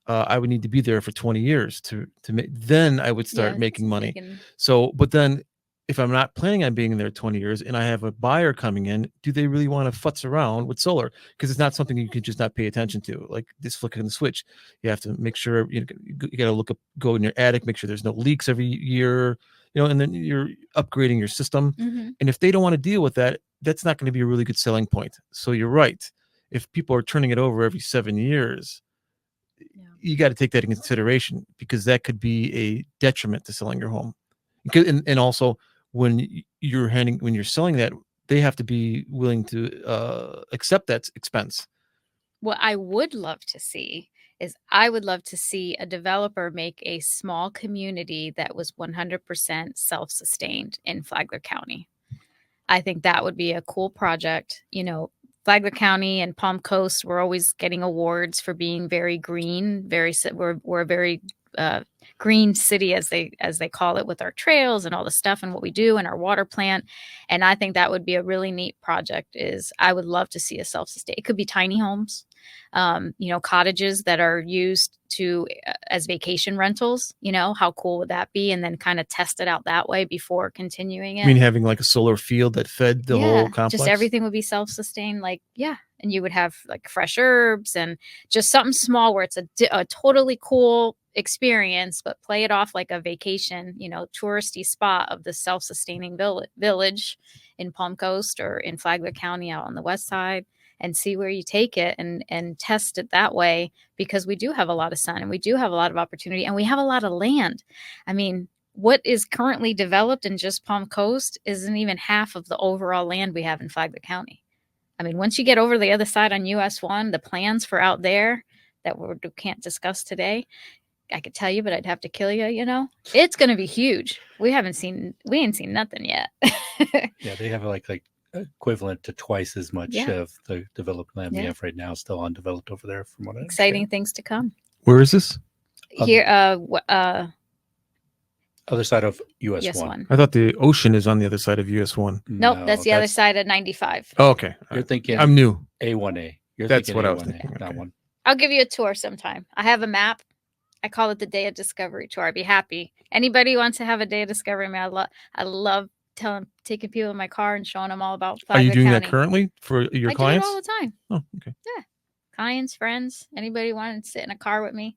I would need to be there for 20 years to make. Then I would start making money. So, but then if I'm not planning on being there 20 years and I have a buyer coming in, do they really want to futz around with solar? Because it's not something you can just not pay attention to. Like this flicking the switch, you have to make sure you got to look up, go in your attic, make sure there's no leaks every year, and then you're upgrading your system. Mm-hmm. And if they don't want to deal with that, that's not going to be a really good selling point. So you're right. If people are turning it over every 7 years, you got to take that in consideration, because that could be a detriment to selling your home. And also when you're selling that, they have to be willing to accept that expense. What I would love to see is I would love to see a developer make a small community that was 100% self-sustained in Flagler County. I think that would be a cool project. Flagler County and Palm Coast, we're always getting awards for being very green. We're a very green city, as they call it, with our trails and all the stuff and what we do and our water plant. And I think that would be a really neat project. I would love to see a self-sustain. It could be tiny homes, cottages that are used as vacation rentals. How cool would that be? And then kind of test it out that way before continuing it. I mean, having like a solar field that fed the whole complex? Just everything would be self-sustained. And you would have like fresh herbs and just something small where it's a totally cool experience, but play it off like a vacation, touristy spot of the self-sustaining village in Palm Coast or in Flagler County out on the west side, and see where you take it and test it that way, because we do have a lot of sun and we do have a lot of opportunity and we have a lot of land. I mean, what is currently developed in just Palm Coast isn't even half of the overall land we have in Flagler County. I mean, once you get over the other side on US 1, the plans for out there that we can't discuss today, I could tell you, but I'd have to kill you, It's going to be huge. We ain't seen nothing yet. Yeah, they have like equivalent to twice as much of the developed land we have right now still undeveloped over there, from what I understand. Exciting things to come. Where is this? Here, other side of US 1. I thought the ocean is on the other side of US 1. Nope, that's the other side of 95. Oh, okay. You're thinking I'm new. A1A. That's what I was thinking. That Okay. one. I'll give you a tour sometime. I have a map. I call it the Day of Discovery tour. I'd be happy. Anybody wants to have a Day of Discovery? I love taking people in my car and showing them all about Flagler Are you doing County. that currently for your clients? I do it all the time. Oh, okay. Yeah. Clients, friends, anybody want to sit in a car with me,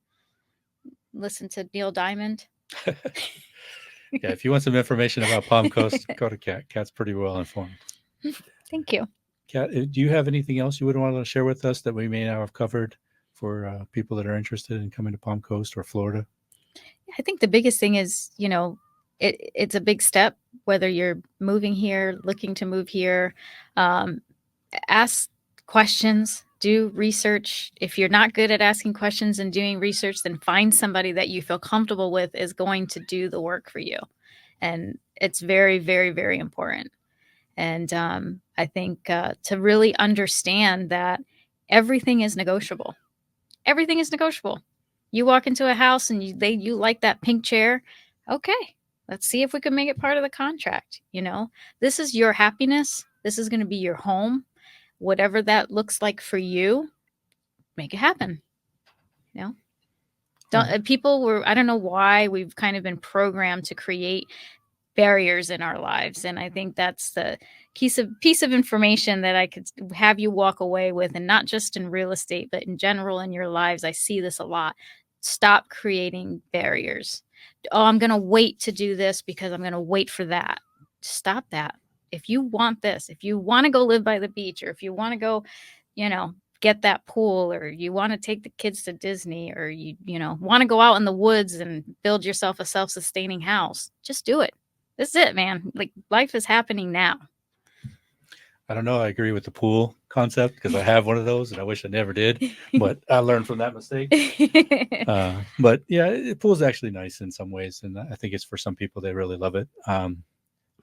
listen to Neil Diamond. Yeah, if you want some information about Palm Coast, go to Kat. Kat's pretty well informed. Thank you. Kat, do you have anything else you would want to share with us that we may not have covered for people that are interested in coming to Palm Coast or Florida? I think the biggest thing is, it's a big step, whether you're moving here, looking to move here. Ask questions, do research. If you're not good at asking questions and doing research, then find somebody that you feel comfortable with is going to do the work for you. And it's very, very, very important. And I think to really understand that everything is negotiable. Everything is negotiable. You walk into a house and you like that pink chair. Okay, let's see if we can make it part of the contract. This is your happiness. This is going to be your home. Whatever that looks like for you, make it happen. I don't know why we've kind of been programmed to create barriers in our lives. And I think that's the piece of information that I could have you walk away with, and not just in real estate, but in general in your lives. I see this a lot. Stop creating barriers. Oh, I'm going to wait to do this because I'm going to wait for that. Stop that. If you want this, if you want to go live by the beach, or if you want to go, get that pool, or you want to take the kids to Disney, or you want to go out in the woods and build yourself a self-sustaining house, just do it. This is it, man. Like, life is happening now. I don't know. I agree with the pool concept because I have one of those and I wish I never did, but I learned from that mistake. But yeah, the pool's actually nice in some ways. And I think it's for some people, they really love it. I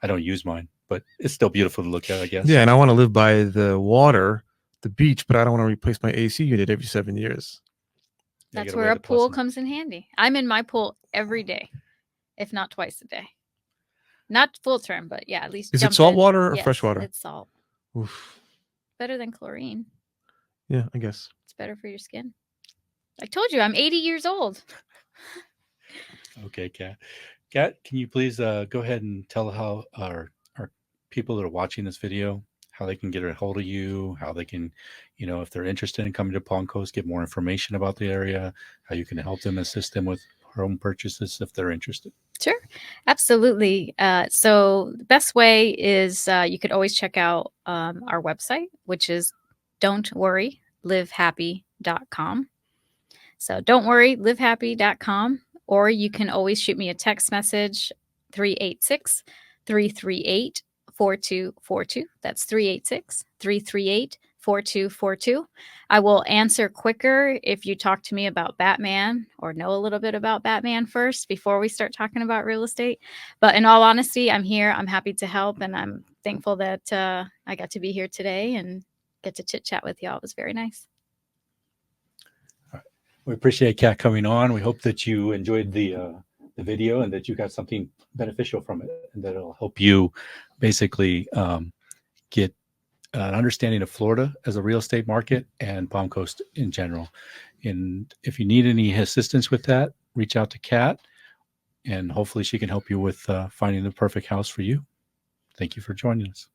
don't use mine. but it's still beautiful to look at, I guess. Yeah, and I want to live by the water, the beach, but I don't want to replace my AC unit every 7 years. Yeah, you That's gotta where weigh a the plus pool and- comes in handy. I'm in my pool every day, if not twice a day. Not full term, but yeah, at least. Is it jump salt in. water or Yes, fresh water? It's salt. Oof. Better than chlorine. Yeah, I guess. It's better for your skin. I told you, I'm 80 years old. Okay, Kat. Kat, can you please go ahead and tell how our people that are watching this video, how they can get a hold of you, how they can, if they're interested in coming to Palm Coast, get more information about the area, how you can help them, assist them with home purchases if they're interested. Sure, absolutely. So the best way is you could always check out our website, which is don'tworrylivehappy.com. So don'tworrylivehappy.com, or you can always shoot me a text message, 386-338-4242. That's 386-338-4242. I will answer quicker if you talk to me about Batman or know a little bit about Batman first before we start talking about real estate. But in all honesty, I'm here. I'm happy to help, and I'm thankful that I got to be here today and get to chit chat with y'all. It was very nice. We appreciate Kat coming on. We hope that you enjoyed the video and that you got something beneficial from it, and that it'll help you basically get an understanding of Florida as a real estate market and Palm Coast in general. And if you need any assistance with that, reach out to Kat, and hopefully she can help you with finding the perfect house for you. Thank you for joining us.